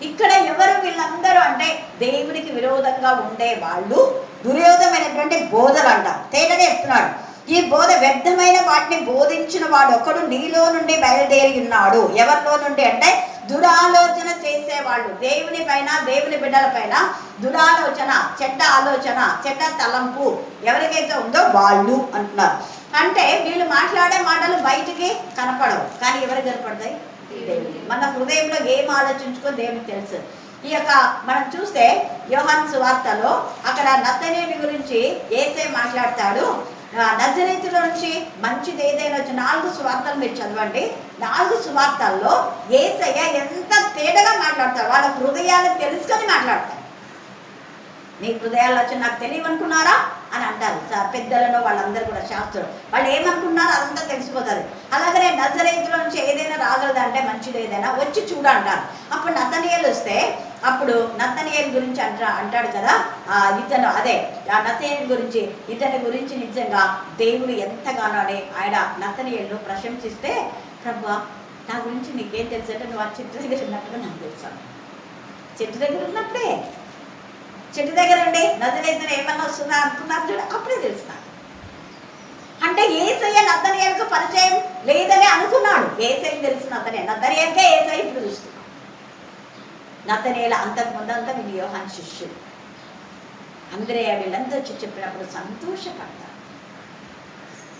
ఇక్కడ ఎవరు వీళ్ళందరూ అంటే దేవునికి విరోధంగా ఉండే వాళ్ళు దుర్యోధమైనటువంటి బోధలు అంటారు. తేటగా చెప్తున్నాడు, ఈ బోధ వ్యర్థమైన వాటిని బోధించిన వాడు ఒకడు నీలో నుండి బయలుదేరి ఉన్నాడు. ఎవరిలో నుండి అంటే దురాలోచన చేసేవాళ్ళు, దేవుని పైన, దేవుని బిడ్డల పైన దురాలోచన, చెడ్డ ఆలోచన, చెడ్డ తలంపు ఎవరికైతే ఉందో వాళ్ళు అంటున్నారు. అంటే వీళ్ళు మాట్లాడే మాటలు బయటికి కనపడవు, కానీ ఎవరికి కనపడతాయి? దేవునికి. మన హృదయంలో ఏం ఆలోచించుకో దేవునికి తెలుసు. ఈ యొక్క మనం చూస్తే యోహాను సువార్తలో అక్కడ నతనేయుని గురించి యేసయ్య మాట్లాడతాడు. నజరేతులో నుంచి మంచిది ఏదైనా వచ్చి 4 సువార్తలు మీరు చదవండి. 4 సువార్తల్లో యేసయ్య ఎంత తేటగా మాట్లాడతాడు. వాళ్ళ హృదయాలు తెలుసుకొని మాట్లాడతాడు. నీ హృదయాలు వచ్చి నాకు తెలియవనుకున్నారా? అని అంటారు పెద్దలను వాళ్ళందరూ కూడా శాస్త్రం. వాళ్ళు ఏమనుకున్నారో అదంతా తెలిసిపోతుంది. అలాగనే నజరేతులో నుంచి ఏదైనా రాగలదంటే మంచిది ఏదైనా వచ్చి చూడంటారు. అప్పుడు నతనీయేలు వస్తే అప్పుడు నతనీయేలు గురించి అంటాడు కదా ఇతను అదే ఆ నతనీయేలు గురించి ఇతని గురించి నిజంగా దేవుడు ఎంతగానో అని ఆయన నతనీయేలును ప్రశంసిస్తే, ప్రభువా నా గురించి నీకేం తెలుసు అంటే నువ్వు ఆ చెట్టు దగ్గర ఉన్నట్టుగా నాకు తెలుసాను. చెట్టు దగ్గర ఉన్నప్పుడే చెట్టు దగ్గర ఉండి నజరేతును ఏమన్నా వస్తుందా అనుకున్నారు చూడ, అప్పుడే తెలుసు. అంటే యేసయ్య నతనీయేలుకు పరిచయం లేదని అనుకున్నాడు. యేసయ్య తెలుసు నతనీయేలుకే యేసయ్య ఇప్పుడు చూస్తున్నాడు. నతనీయేలు అంతకు ముందంతా వీళ్ళు యోహాను శిష్యుడు. అంద్రెయ వీళ్ళంతా వచ్చి చెప్పినప్పుడు సంతోషపడతారు.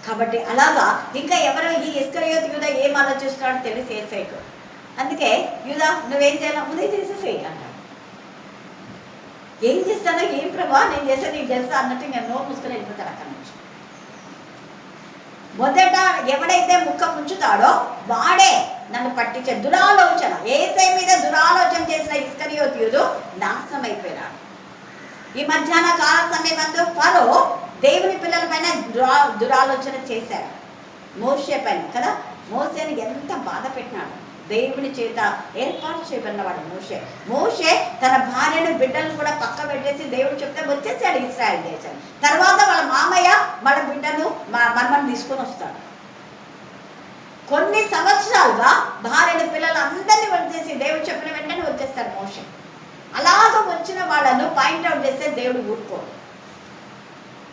కాబట్టి అలాగా ఇంకా ఎవరో ఈ ఇస్కరియోతు యూదా ఏం ఆలోచిస్తున్నాడో తెలిసి యేసయ్యకు. అందుకే యూదా నువ్వేం చేయాలి ముందే చేసేసేయి అంటాడు. ఏం చేస్తానో ఏం ప్రభా నేను చేస్తా నీకు తెలుసా అన్నట్టు నేను నోరు మూసుకొని వెళ్ళిపోతాడు అక్కడి నుంచి. మొదట ఎవడైతే ముక్క ముంచుతాడో వాడే నన్ను పట్టించే దురాలోచన, యేసయ్య మీద దురాలోచన చేసిన ఇస్కరియోతు యూదా నాశనం అయిపోయినాడు. ఈ మధ్యాహ్న కాల సమయమందు ఫరో దేవుని పిల్లల పైన దురాలోచన చేశాడు. మోషే పైన కదా, మోషేని ఎంత బాధ పెట్టినాడు. దేవుని చేత ఏర్పాటు చేయబడినవాడు మోషే. మోషే తన భార్యను బిడ్డలను కూడా పక్క పెట్టేసి దేవుడు చెప్తే వచ్చేసాడు ఇశ్రాయేలు దేశం. తర్వాత వాళ్ళ మామయ్య మన బిడ్డను మనమని తీసుకొని వస్తాడు. కొన్ని సంవత్సరాలుగా భార్యను పిల్లలు అందరినీ వచ్చేసి దేవుడు చెప్పిన వెంటనే వచ్చేస్తాడు మోషే. అలాగ వచ్చిన వాళ్ళను పాయింట్అవుట్ చేస్తే దేవుడు ఊరుకోడు.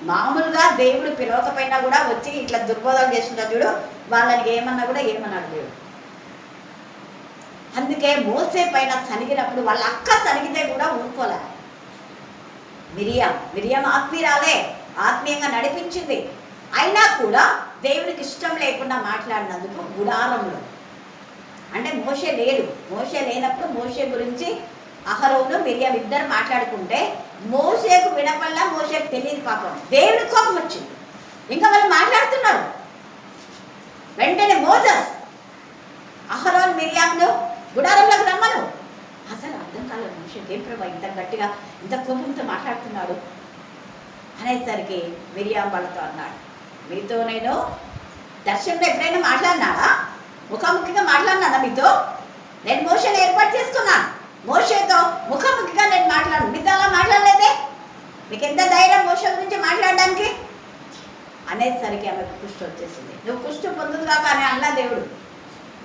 మామూలుగా దేవుడు పిలవకపోయినా కూడా వచ్చి ఇట్లా దుర్బోధన చేస్తుంటాడు చూడు, వాళ్ళని ఏమన్నా కూడా ఏమన్నాడు దేవుడు. అందుకే మోసే పైన సనిగినప్పుడు వాళ్ళ అక్క సనిగితే కూడా ఊరుకోలే. మిరియం ఆత్మీయురాలే, ఆత్మీయంగా నడిపించింది. అయినా కూడా దేవునికి ఇష్టం లేకుండా మాట్లాడినందుకు గుడారంలో అంటే మోషే లేడు. మోషే లేనప్పుడు మోషే గురించి అహరోను మిరియం ఇద్దరు మాట్లాడుకుంటే మోషేకు వినపల్లా, మోషేకు తెలియదు పాపం. దేవుడి కోపం వచ్చింది. ఇంకా వాళ్ళు మాట్లాడుతున్నారు. వెంటనే మోజస్ అహరోన్ మిరియంను గుడారంలోకి రమ్మను. అసలు అర్థం కాలేదు మోషేకి, ఏం ప్రభా ఇంత గట్టిగా ఇంత కోపంతో మాట్లాడుతున్నాడు అనేసరికి మిరియం వాళ్ళతో అన్నాడు, మీతో నేను దర్శనంలో ఎప్పుడైనా మాట్లాడినాడా? ముఖాముఖిగా మాట్లాడినానా మీతో? నేను మోషేని ఏర్పాటు చేసుకున్నాను. మోషేతో ముఖాముఖిగా నేను మాట్లాడు, మీతో అలా మాట్లాడలేదే. మీకు ఎంత ధైర్యం మోషే గురించి మాట్లాడడానికి అనేసరికి ఆమెకు కుష్టి వచ్చేసింది. నువ్వు కుష్టి పొందుగా కానీ అన్నా దేవుడు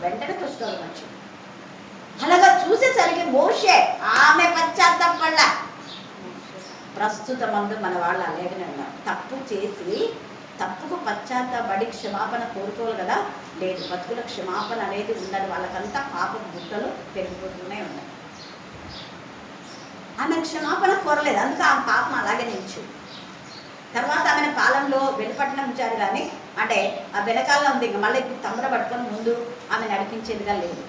వెంటనే కుష్ఠరోగం వచ్చింది. అలాగా చూసేసరికి మోషే ఆమె పశ్చాత్తాపడ. ప్రస్తుతం అందు మన వాళ్ళు అలాగనే ఉన్నారు. తప్పు చేసి తప్పుకు పశ్చాత్తాపడి క్షమాపణ కోరుకోవాలి కదా, లేదు. బతుకుల క్షమాపణ అనేది ఉండదు. వాళ్ళకంతా పాపం గుట్టలు పెరిగిపోతూనే ఉన్నాయి. ఆమె క్షమాపణ కోరలేదు, అందుకే ఆమె పాపం అలాగే నిలిచి. తర్వాత ఆమెను పాలెంలో వెలుపట్నం ఉంచారు కానీ అంటే ఆ వెనకాలలో ఉంది. ఇంకా మళ్ళీ ఇప్పుడు తమ్ముడ పట్టుకొని ముందు ఆమె నడిపించేదిగా లేదు.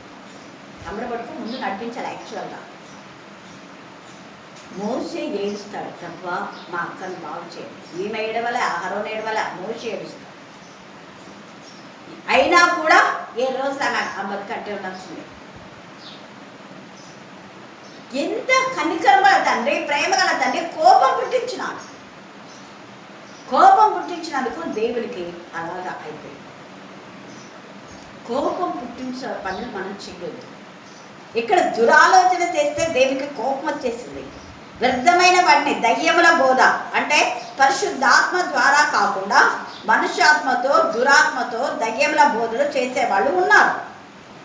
తమ్ముడ పట్టుకొని ముందు నడిపించాలి. యాక్చువల్గా మోషే ఏడుస్తాడు, తప్ప మా అక్కను బాగు చేయాలి. ఈమె ఏడవలే, అహరోను ఏడవలే, మోషే ఏడుస్తాడు. అయినా కూడా ఏ రోజు ఆమె అమ్మకి కట్టే ఉండాల్సింది. ఎంత కనికరం గల తండ్రి, ప్రేమ గల తండ్రి కోపం పుట్టించినాడు. కోపం పుట్టించినందుకు దేవుడికి అలాగా అయిపోయింది. కోపం పుట్టించే పనులు మనం చేయొద్దు. ఇక్కడ దురాలోచన చేస్తే దేవునికి కోపం వచ్చేసింది. వ్యర్థమైన వాటిని దయ్యముల బోధ అంటే పరిశుద్ధాత్మ ద్వారా కాకుండా మనుష్యాత్మతో దురాత్మతో దయ్యముల బోధలు చేసేవాళ్ళు ఉన్నారు.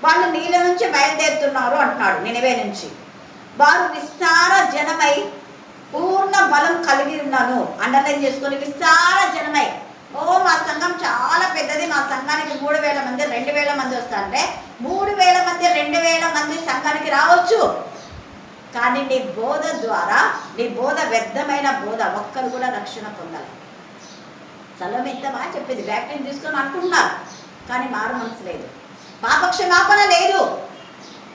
వాళ్ళు నీళ్ళ నుంచి బయలుదేరుతున్నారు అంటున్నాడు నినివే నుంచి. వారు విస్తార జనమై పూర్ణ బలం కలిగి ఉన్నాను. అండర్లైన్ చేసుకొని విస్తార జనమై. మా సంఘం చాలా పెద్దది, మా సంఘానికి 3000 మంది 2000 మంది వస్తారంటే 3000 మంది 2000 మంది సంఘానికి రావచ్చు. కానీ నీ బోధ ద్వారా, నీ బోధ వ్యర్థమైన బోధ, ఒక్కరు కూడా రక్షణ పొందాలి. స్థలం ఎంత బాగా చెప్పింది, బ్యాక్టీరియా తీసుకొని అనుకుంటున్నారు కానీ మారు మనసు లేదు, పాపక్షమాపణ లేదు,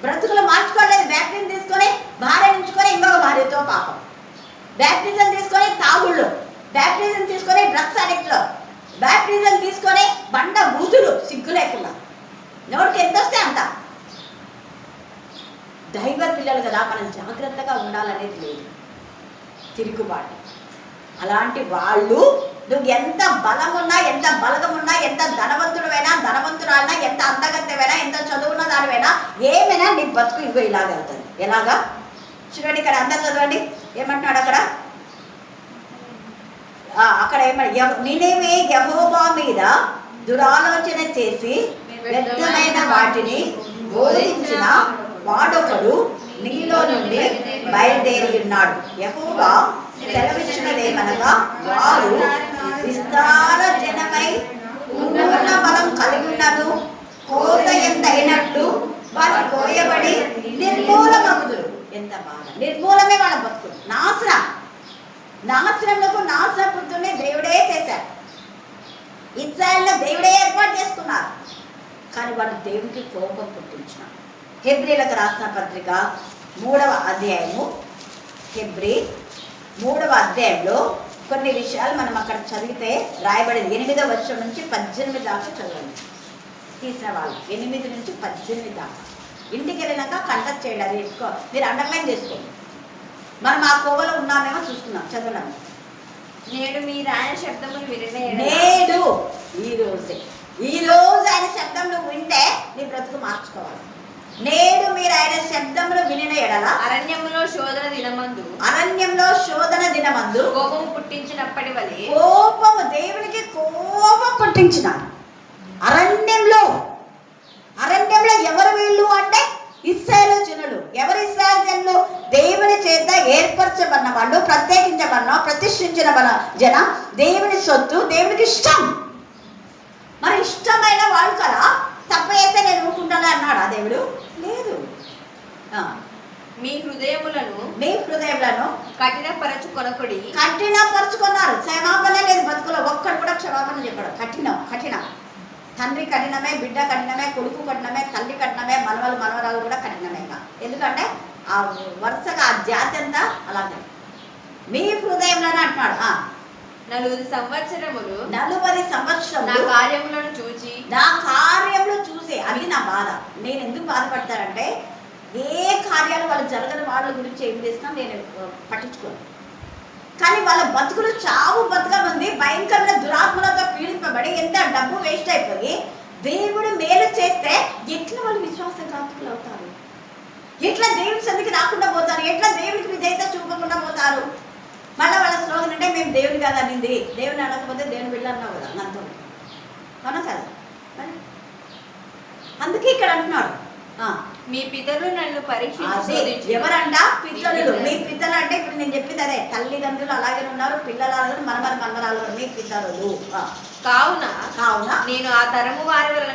బ్రతుకులు మార్చుకోలేదు. బ్యాక్టీరియా తీసుకొని భార్య ఉంచుకొని ఇంకొక భార్యతో పాపం, బ్యాప్టిజం తీసుకొని తాగుళ్ళు, బ్యాప్టిజం తీసుకొని డ్రగ్స్ అడిక్ట్లో, బ్యాప్టిజం తీసుకొని బండ బూతులు సిగ్గు లేకుండా నోటికి ఎంత వస్తే అంత. దైవ పిల్లలు కదా, మనం జాగ్రత్తగా ఉండాలనేది లేదు. తిరుగుబాటు అలాంటి వాళ్ళు నువ్వు ఎంత బలమున్నా, ఎంత బలగమున్నా, ఎంత ధనవంతురాలైనా, ఎంత అందగత్తెవైనా, ఎంత చదువున్న దానివైనా, ఏమైనా నీ బతుకు ఇగో ఇలాగ వెళ్తుంది. ఎలాగా చూడండి, ఇక్కడ అందరు చదవండి ఏమంటున్నాడు అక్కడ. అక్కడ నినివే యెహోవా మీద దురాలోచన చేసి వ్యర్థమైన వాటిని బోధించిన వాడొకడు నీలో నుండి బయలుదేరి ఉన్నాడు. యెహోవా సెలవిచ్చినదేమనగా, వారు విస్తార జనమై పూర్ణ బలం కలిగి ఉన్నను, కోత ఎంత అయినట్టు వాళ్ళు కోయబడి నిర్మూలమగుదురు. ఎంత బాధ! నిర్మూలమే వాళ్ళ బతుకులు. నాశనపుడుతూనే దేవుడే చేశారు. ఇశ్రాయేలును దేవుడే ఏర్పాటు చేసుకున్నారు. కానీ వాళ్ళు దేవుడికి కోపం పుట్టించినారు. హెబ్రీలకు రాసిన పత్రిక 3వ అధ్యాయము, హెబ్రీ 3వ అధ్యాయంలో కొన్ని విషయాలు మనం అక్కడ చదివితే రాయబడింది. 8వ వచనం నుంచి 18 దాకా చదవండి. తీసిన వాళ్ళు 8 నుంచి 18 దాకా. ఇంటికి వెళ్ళినాక కంటెక్ట్ చేయండి. అది మీరు అండర్లైన్ చేసుకోండి. మనం ఆ కోవలో ఉన్నామేమో చూసుకున్నాం. చదవడం. నేడు మీరు ఆయన శబ్దమును వినే నేడు ఈరోజు ఆయన శబ్దం నువ్వు వింటే నీ బ్రతుకు మార్చుకోవాలి. నేడు మీరు ఆయన శబ్దమును వినిన ఎడల అరణ్యంలో శోధన దినమందు కోపం పుట్టించినప్పటి వలె కోపము, దేవునికి కోపం పుట్టించినాడు. అరణ్యంలో ఎవరు వీళ్ళు అంటే ఇశ్రాయేలు జనులు. ఎవరు ఇశ్రాయేలు జనులు? దేవుని చేత ఏర్పరచబడిన వాళ్ళు, ప్రతిష్ఠించిన జన, దేవుని సొత్తు, దేవునికి ఇష్టం. మరి ఇష్టమైన వాళ్ళు కదా. తప్పు చేస్తే నేను ఊరుకుంటాను అన్నాడు ఆ దేవుడు? లేదు. మీ హృదయములను కఠినపరుచుకున్నారు. క్షమాపణ లేదు బతుకులో. ఒక్కడు కూడా క్షమాపణ చెప్పాడు. కఠినం. తండ్రి కఠినమే, బిడ్డ కఠినమే, కొడుకు కఠినమే, తల్లి కఠినమే, మనవరాలు కూడా కఠినమే. ఎందుకంటే ఆ వరుసగా ఆ జాతి అంతా అలాగే. మీ హృదయంలోనే అంటున్నాడు. 40 సంవత్సరములు నా కార్యములు చూసి అది నా బాధ. నేను ఎందుకు బాధపడతానంటే, ఏ కార్యాలు వాళ్ళు జరగని వాళ్ళ గురించి ఏం చేసినా నేను పట్టించుకోను. కానీ వాళ్ళ బతుకులు చావు బతుకమంది భయంకరమైన దురాత్మలతో పీడింపబడి ఎంత డబ్బు వేస్ట్ అయిపోయి దేవుడు మేలు చేస్తే ఎట్లా వాళ్ళు విశ్వాసఘాతుకులు అవుతారు? ఎట్లా దేవుడి సన్నిధికి రాకుండా పోతారు? ఎట్లా దేవుడికి విధేయత చూపకుండా పోతారు? మళ్ళీ వాళ్ళ స్లోగన్ అంటే మేము దేవుని కాదు అనింది, దేవుని అనకపోతే దేవుని వెళ్ళన్నావు కదా నాతో అవునా కదా. మరి అందుకే ఇక్కడ అంటున్నాడు, మీ పితరులు నన్ను పరీక్షించి. ఎవరంట? పితరులు. మీ పితరులు అంటే ఇప్పుడు నేను చెప్పింది అదే. తల్లిదండ్రులు అలాగే ఉన్నారు, పిల్లలు అలాగే, మనమరాలు మీ పితరులు. కావున నేను ఆ తరం వారి వల్ల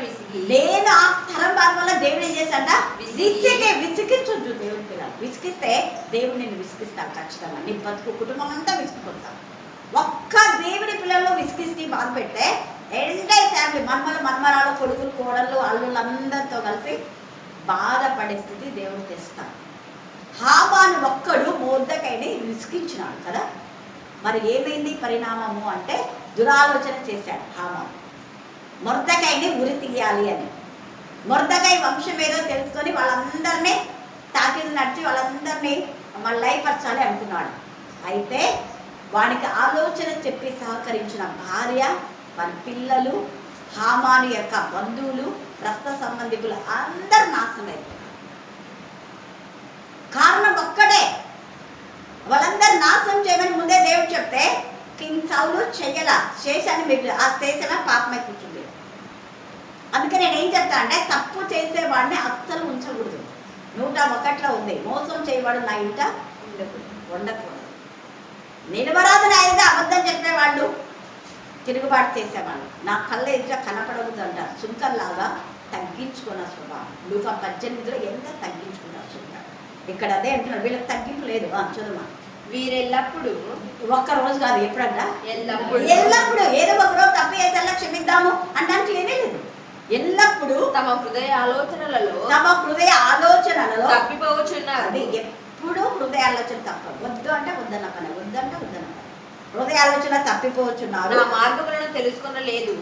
దేవుడు ఏం చేశాడ? విసిగించొద్దు. దేవుడి పిల్లలు విసిగిస్తే దేవుడు నేను విసిగిస్తాను ఖచ్చితంగా. నీ బతుకు కుటుంబం అంతా విసిగిపోతాను. ఒక్క దేవుడి పిల్లల్లో విసిగిస్తే బాధ పెడితే ఎంటైర్ ఫ్యామిలీ, మనమరాలు, కొడుకులు, కోడళ్ళు, అల్లుళ్ళు అందరితో కలిసి బాధపడే స్థితి దేవుడు తెస్తాడు. హామాను ఒక్కడు మొర్దెకైని విసిగించినాడు కదా. మరి ఏమైంది పరిణామము అంటే దురాలోచన చేశాడు హామాను. మొర్దెకైని ఉరి తీయాలి అని. మొర్దెకై వంశం ఏదో తెలుసుకొని వాళ్ళందరినీ తాకిది నడిచి వాళ్ళందరినీ లయపరచాలి అనుకున్నాడు. అయితే వానికి ఆలోచన చెప్పి సహకరించిన భార్య, వారి పిల్లలు, హామాను యొక్క బంధువులు, రక్త సంబంధికులు అందరు నాశనం అయిపోయారు. కారణం ఒక్కడే. వాళ్ళందరూ నాశనం చేయమని ముందే దేవుడు చెప్తే కింగ్ సౌలు చెయ్యాల, శేషాన్ని మిగిలి ఆ శేషమే పాపమై కూర్చుంది. అందుకే నేను ఏం చెప్తా అంటే, తప్పు చేసేవాడిని అస్సలు ఉంచకూడదు. 101లో ఉంది, మోసం చేయవాడు నా ఇంట ఉండకూడదు. నిలవరాదు నా ఇంట అబద్ధం చెప్పేవాళ్ళు, తిరుగుబాటు చేసేవాళ్ళు నా కళ్ళ ఎదుట కనపడవద్దు అంటారు. సుంకల్లాగా తగ్గించుకున్న స్వభావం. లూకా 18లో ఎంత తగ్గించుకున్నారు సుంకర్. ఇక్కడ అదే అంటున్నారు, వీళ్ళకి తగ్గింపు లేదు. చదువు. వీరెల్లప్పుడు, ఒక్కరోజు కాదు, ఎప్పుడన్నా ఎల్లప్పుడు ఏదో ఒకరోజు తప్పు చేసేలా క్షమిద్దాము అనడానికి లేనే లేదు. ఎల్లప్పుడూ తమ హృదయ ఆలోచనలలో తప్పిపోవచ్చున్నారు. అది ఎప్పుడూ హృదయ ఆలోచన తప్ప. వద్దు అంటే వద్దన్న పని, వద్దంటే వద్దన్న పని. హృదయ ఆలోచన తప్పిపోవచ్చున్నారు. నా మార్గములను తెలుసుకొనలేదు.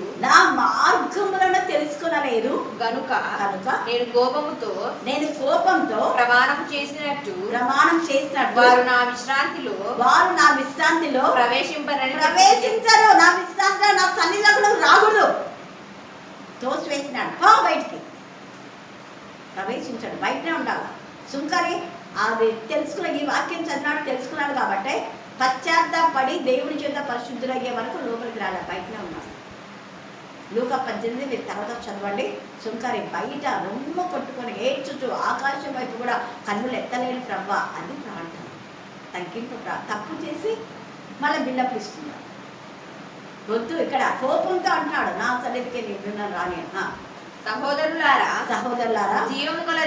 తెలుసుకొనలేదు గనుక కనుక నేను కోపముతో నేను కోపంతో ప్రమాణం చేసినట్టు ప్రమాణం చేసినట్టు వారు నా విశ్రాంతిలో ప్రవేశింపరని ప్రవేశించరు. నా విశ్రాంతిలో నా సన్నిధిలో రాకూడదు. తోసివేసినాడు, పో బయటికి. ప్రవేశించాడు, బయటనే ఉండాలి. సుంకరి అది తెలుసుకున్న, ఈ వాక్యం చదివినాడు, తెలుసుకున్నాడు కాబట్టి పశ్చాత్తాపడి దేవుని చేత పరిశుద్ధులయ్యే వరకు లోపలికి రాలే, బయటనే ఉన్నాడు. లూకా 18 మీరు తర్వాత చదవండి. సుంకరి బయట రొమ్ము కొట్టుకొని ఏడ్చుచు ఆకాశం వైపు కూడా కన్నులు ఎత్తలేని ప్రవ్వ, అది ప్రార్థన, తగ్గింపు. తప్పు చేసి మళ్ళీ బిల్డప్ ఇస్తున్నాడు. వద్దు, ఇక్కడ కోపంతో అంటున్నాడు, నా సన్నిధికి నేను రాని. సహోదరులారా జీవము గల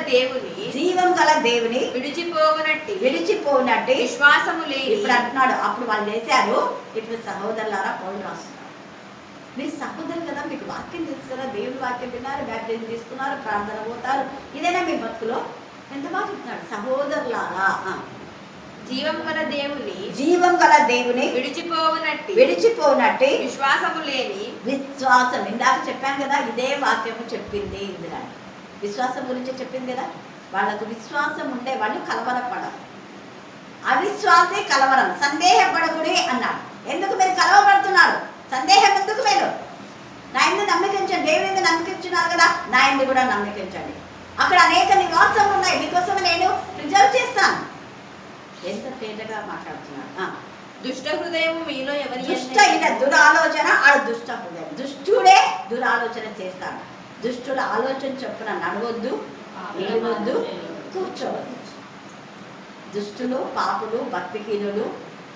దేవుని విడిచిపోనట్టి విశ్వాసము లేని. ఇప్పుడు అంటున్నాడు, అప్పుడు వాళ్ళు చేశారు, ఇప్పుడు సహోదరులారా పౌలు రాస్తున్నాడు. మీరు సహోదరులు కదా, మీకు వాక్యం తెలుసు కదా, దేవుని వాక్యం విన్నారు, బ్యాప్టిజం తీసుకున్నారు, ప్రార్థన పోతారు, ఇదేనా మీ బతుకులో? ఎంత బాగా చెప్తున్నాడు, సహోదరులారా. జీవం గల దేవుని విడిచిపోనట్టి విశ్వాసము లేని. విశ్వాసం, ఇందాక చెప్పాను కదా, ఇదే వాక్యము చెప్పింది ఇందిరా. విశ్వాసం గురించి చెప్పింది కదా. వాళ్ళకు విశ్వాసం ఉండే వాళ్ళు కలవరపడరు, అవిశ్వాసే కలవరం. సందేహపడకుడి అన్నాడు. ఎందుకు మీరు కలవపడుతున్నారు? సందేహం ఎందుకు? మీరు నా ఎందు నమ్మకించండి. దేవుని ఎందు నమ్మకించున్నారు కదా, నా ఎందు కూడా నమ్మకించండి. అక్కడ అనేక నివాసాలు ఉన్నాయి, మీకోసం నేను రిజర్వ్ చేస్తాను. ఎంత తేటగా మాట్లాడుతున్నాడు. దుష్ట హృదయం మీలో ఎవరి దురాలోచన, ఆడు దుష్ట హృదయం. దుష్టుడే దురాలోచన చేస్తాడు. దుష్టుల ఆలోచన చొప్పున నడవద్దు, నిలవద్దు, కూర్చోవద్దు. దుష్టులు, పాపులు, భక్తిహీనులు,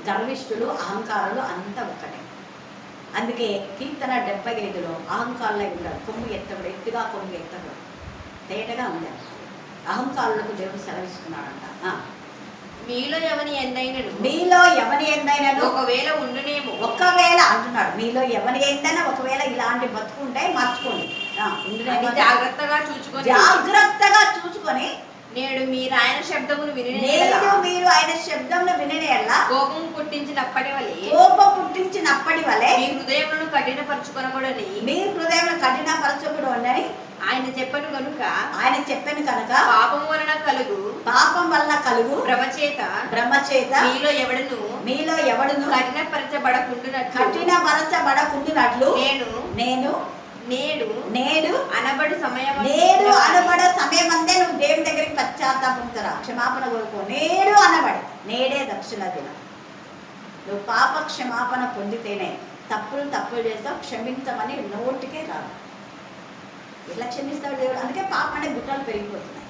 గర్విష్ఠులు, అహంకారులు అంతా ఒక్కటే. అందుకే కీర్తన 75లో అహంకారులై ఉంటాడు, కొమ్ము ఎత్తడు, ఎత్తుగా కొమ్ము ఎత్తడు, తేటగా ఉండాలి. అహంకారులకు దేవుడు సెలవిస్తున్నాడంట. మీలో ఎవని ఎందైనను ఒకవేళ అంటున్నాడు, మీలో ఎవరి ఎందైనా ఒకవేళ ఇలాంటి బతుకుంటే మార్చుకోండి. జాగ్రత్తగా చూసుకొని నేడు మీరు ఆయన శబ్దమును విననేలా కోపం పుట్టించినప్పటి వలె మీ హృదయములను కఠినపరచకూడని ఆయన చెప్పను కనుక పాపం వలన కలుగు భ్రమ చేత మీలో ఎవడును కఠినపరచబడకుండునట్లు నేడు అనబడు సమయం అందే నువ్వు దేవుని దగ్గరికి పశ్చాత్తాపంతరా, క్షమాపణ కోరుకో. నేడు అనబడి, నేడే దక్షిణ దినం. నువ్వు పాప క్షమాపణ పొందితేనే. తప్పులు చేస్తావు, క్షమించమని నోటికే రాదు. ఎట్లా క్షమిస్తావు దేవుడు? అందుకే పాప అంటే గుట్టాలు పెరిగిపోతున్నాయి.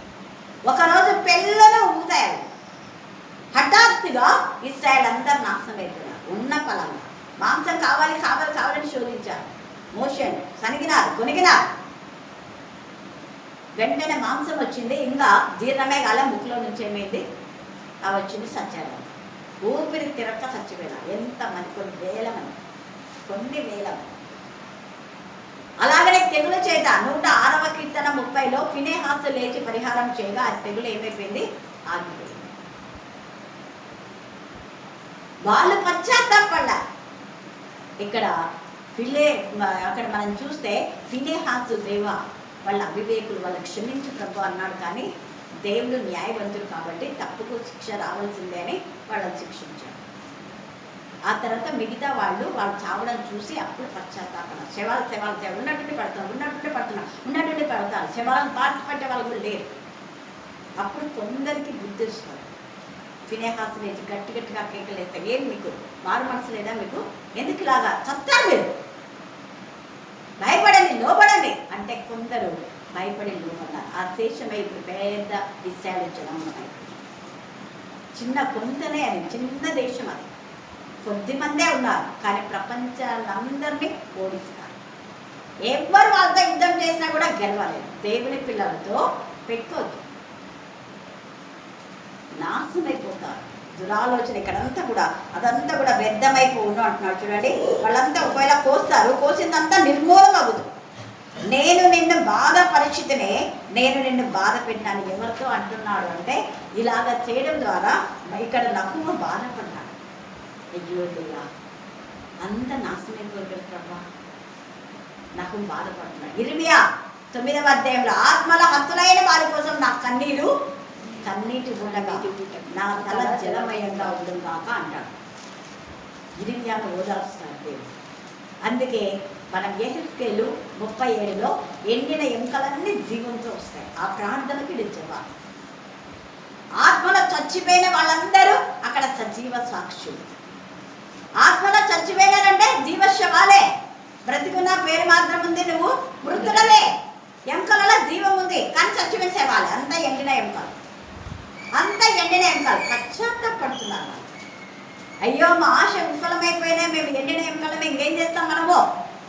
ఒకరోజు పెళ్ళను ఊతాయి, హఠాత్తుగా ఇస్రాయేల్ అందరు నాశనం అయిపోయినారు. ఉన్న ఫలంగా మాంసం కావాలని శోధించారు. మోషన్ కొనిగినారు. వెంటనే మాంసం వచ్చింది, ఇంకా జీర్ణమే కాలే, ముక్కులో నుంచి ఏమైంది? అవి వచ్చింది, సత్యాలు. ఊపిరి తిరక్క చచ్చిపోయినారు. ఎంతమంది? కొన్ని వేల మంది. అలాగనే తెగుల చేత 106వ కీర్తన 30లో ఫినెహాసు లేచి పరిహారం చేయగా ఆ తెగులు ఏమైపోయింది? ఆగిపోయింది. వాళ్ళు పశ్చాత్తాపడ్డారు. ఇక్కడ అక్కడ మనం చూస్తే ఫినెహాసు దేవా, వాళ్ళ అవివేకులు, వాళ్ళ క్షమించు ప్రభు అన్నాడు. కానీ దేవుడు న్యాయవంతుడు కాబట్టి తప్పుకు శిక్ష రావాల్సిందే అని వాళ్ళని శిక్షించాడు. ఆ తర్వాత మిగతా వాళ్ళు చావడం చూసి అప్పుడు పశ్చాత్తాపడ. శవాలు ఉన్నట్టుండి పడతారు. శవాలను పార్టీ పట్టే వాళ్ళు కూడా లేరు. అప్పుడు కొందరికి బుద్ధి వస్తుంది. ఫినెహాసు లేచి గట్టిగా కేకలేస్తే, ఏం మీకు మారు మనసు లేదా? మీకు ఎందుకు ఇలాగా చస్తారు? మీరు భయపడండి, లోపడండి అంటే కొందరు భయపడి లోపడ్డారు. ఆ దేశమే ఇప్పుడు పెద్ద విశాలించడం. చిన్న కొంతనే, అది చిన్న దేశం. అది కొద్ది మందే ఉన్నారు, కానీ ప్రపంచాలందరినీ ఓడిస్తారు. ఎవరు వాళ్ళతో యుద్ధం చేసినా కూడా గెలవలేదు. దేవుని పిల్లలతో పెట్టుకోవద్దు, నాశనమైపోతారు. దురాలోచన ఇక్కడంతా కూడా, అదంతా కూడా వ్యర్థమైపోను అంటున్నాడు. చూడండి, వాళ్ళంతా ఒకవేళ కోస్తారు, కోసిందంతా నిర్మూలం అవ్వదు. నేను నిన్ను బాధపరిచితేనే, నేను నిన్ను బాధ పెట్టాను. ఎవరితో అంటున్నాడు అంటే, ఇలాగ చేయడం ద్వారా ఇక్కడ నహుము బాధపడ్డాడు. అయ్యో దేవా, అంత నాశనమైపోయాడు ప్రభా. నహుం బాధపడుతున్నాడు. ఇర్మియా 9వ అధ్యాయంలో ఆత్మల హతులైన వారి కోసం నా కన్నీటి ఉండగా నా తల జలమయంగా ఉండదు కాక అంటాడు. ఇర్మియాను ఓదార్స్తున్నాడు దేవుడు. అందుకే మనం యెహెజ్కేలు 37లో ఎండిన ఎముకలన్నీ జీవంతో వస్తాయి. ఆ ప్రార్థనకి నిలిచేవారు. ఆత్మలో చచ్చిపోయిన వాళ్ళందరూ అక్కడ సజీవ సాక్షులు. ఆత్మలో చచ్చిపోయినారంటే జీవశవాలే. బ్రతికున్న పేరు మాత్రం ఉంది, నువ్వు మృతులవే. ఎముకలలో జీవం ఉంది కానీ చచ్చిపోయిన శవాలే. అంతా ఎండిన ఎముకలు, పశ్చాత్తపడుతున్నారు. అయ్యో మా ఆశ విఫలమైపోయినాయి, మేము ఎండిన ఎముకలు, ఇంకేం చేస్తాం మనము?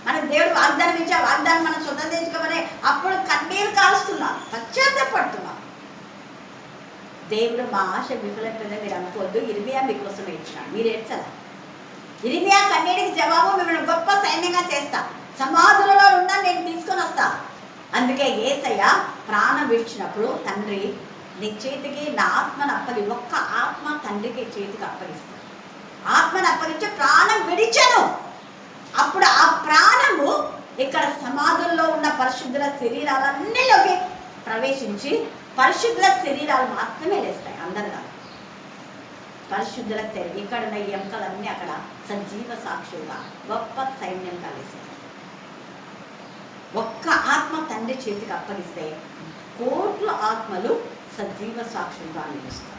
మనకు దేవుడు వాగ్దానం ఇచ్చా, వాగ్దానం మనం సొంతం తెచ్చుకోమని అప్పుడు కన్నీరు కాలుస్తున్నాం, పశ్చాత్తపడుతున్నాం. దేవుడు మా ఆశ విఫలమైపోయిందని మీరు అనుకోవద్దు. ఇర్మియా మీకోసం ఇచ్చినాడు, మీరు ఏడ్చరా? ఇర్మియా కన్నీటికి జవాబు, మిమ్మల్ని గొప్ప సైన్యంగా చేస్తా, సమాధులలో ఉన్న నేను తీసుకొని వస్తా. అందుకే యేసయ్య ప్రాణం విడిచినప్పుడు, తండ్రి నీ చేతికి నా ఆత్మను అప్పగి, ఒక్క ఆత్మ తండ్రికి చేతికి అప్పగిస్తాను. ఆత్మను అప్పగించి ప్రాణం విడిచాను. అప్పుడు ఆ ప్రాణము ఇక్కడ సమాధుల్లో ఉన్న పరిశుద్ధుల శరీరాలన్నిలోకి ప్రవేశించి పరిశుద్ధుల శరీరాలు మాత్రమే లేస్తాయి, అందరు కాదు. పరిశుద్ధుల శరీరం ఇక్కడ ఉన్న ఎముకలన్నీ అక్కడ సజీవ సాక్షులుగా గొప్ప సైన్యంగా లేస్తాయి. ఒక్క ఆత్మ తండ్రి చేతికి అప్పగిస్తే కోట్ల ఆత్మలు సజీవ సాక్షులుగా నిలుస్తాయి.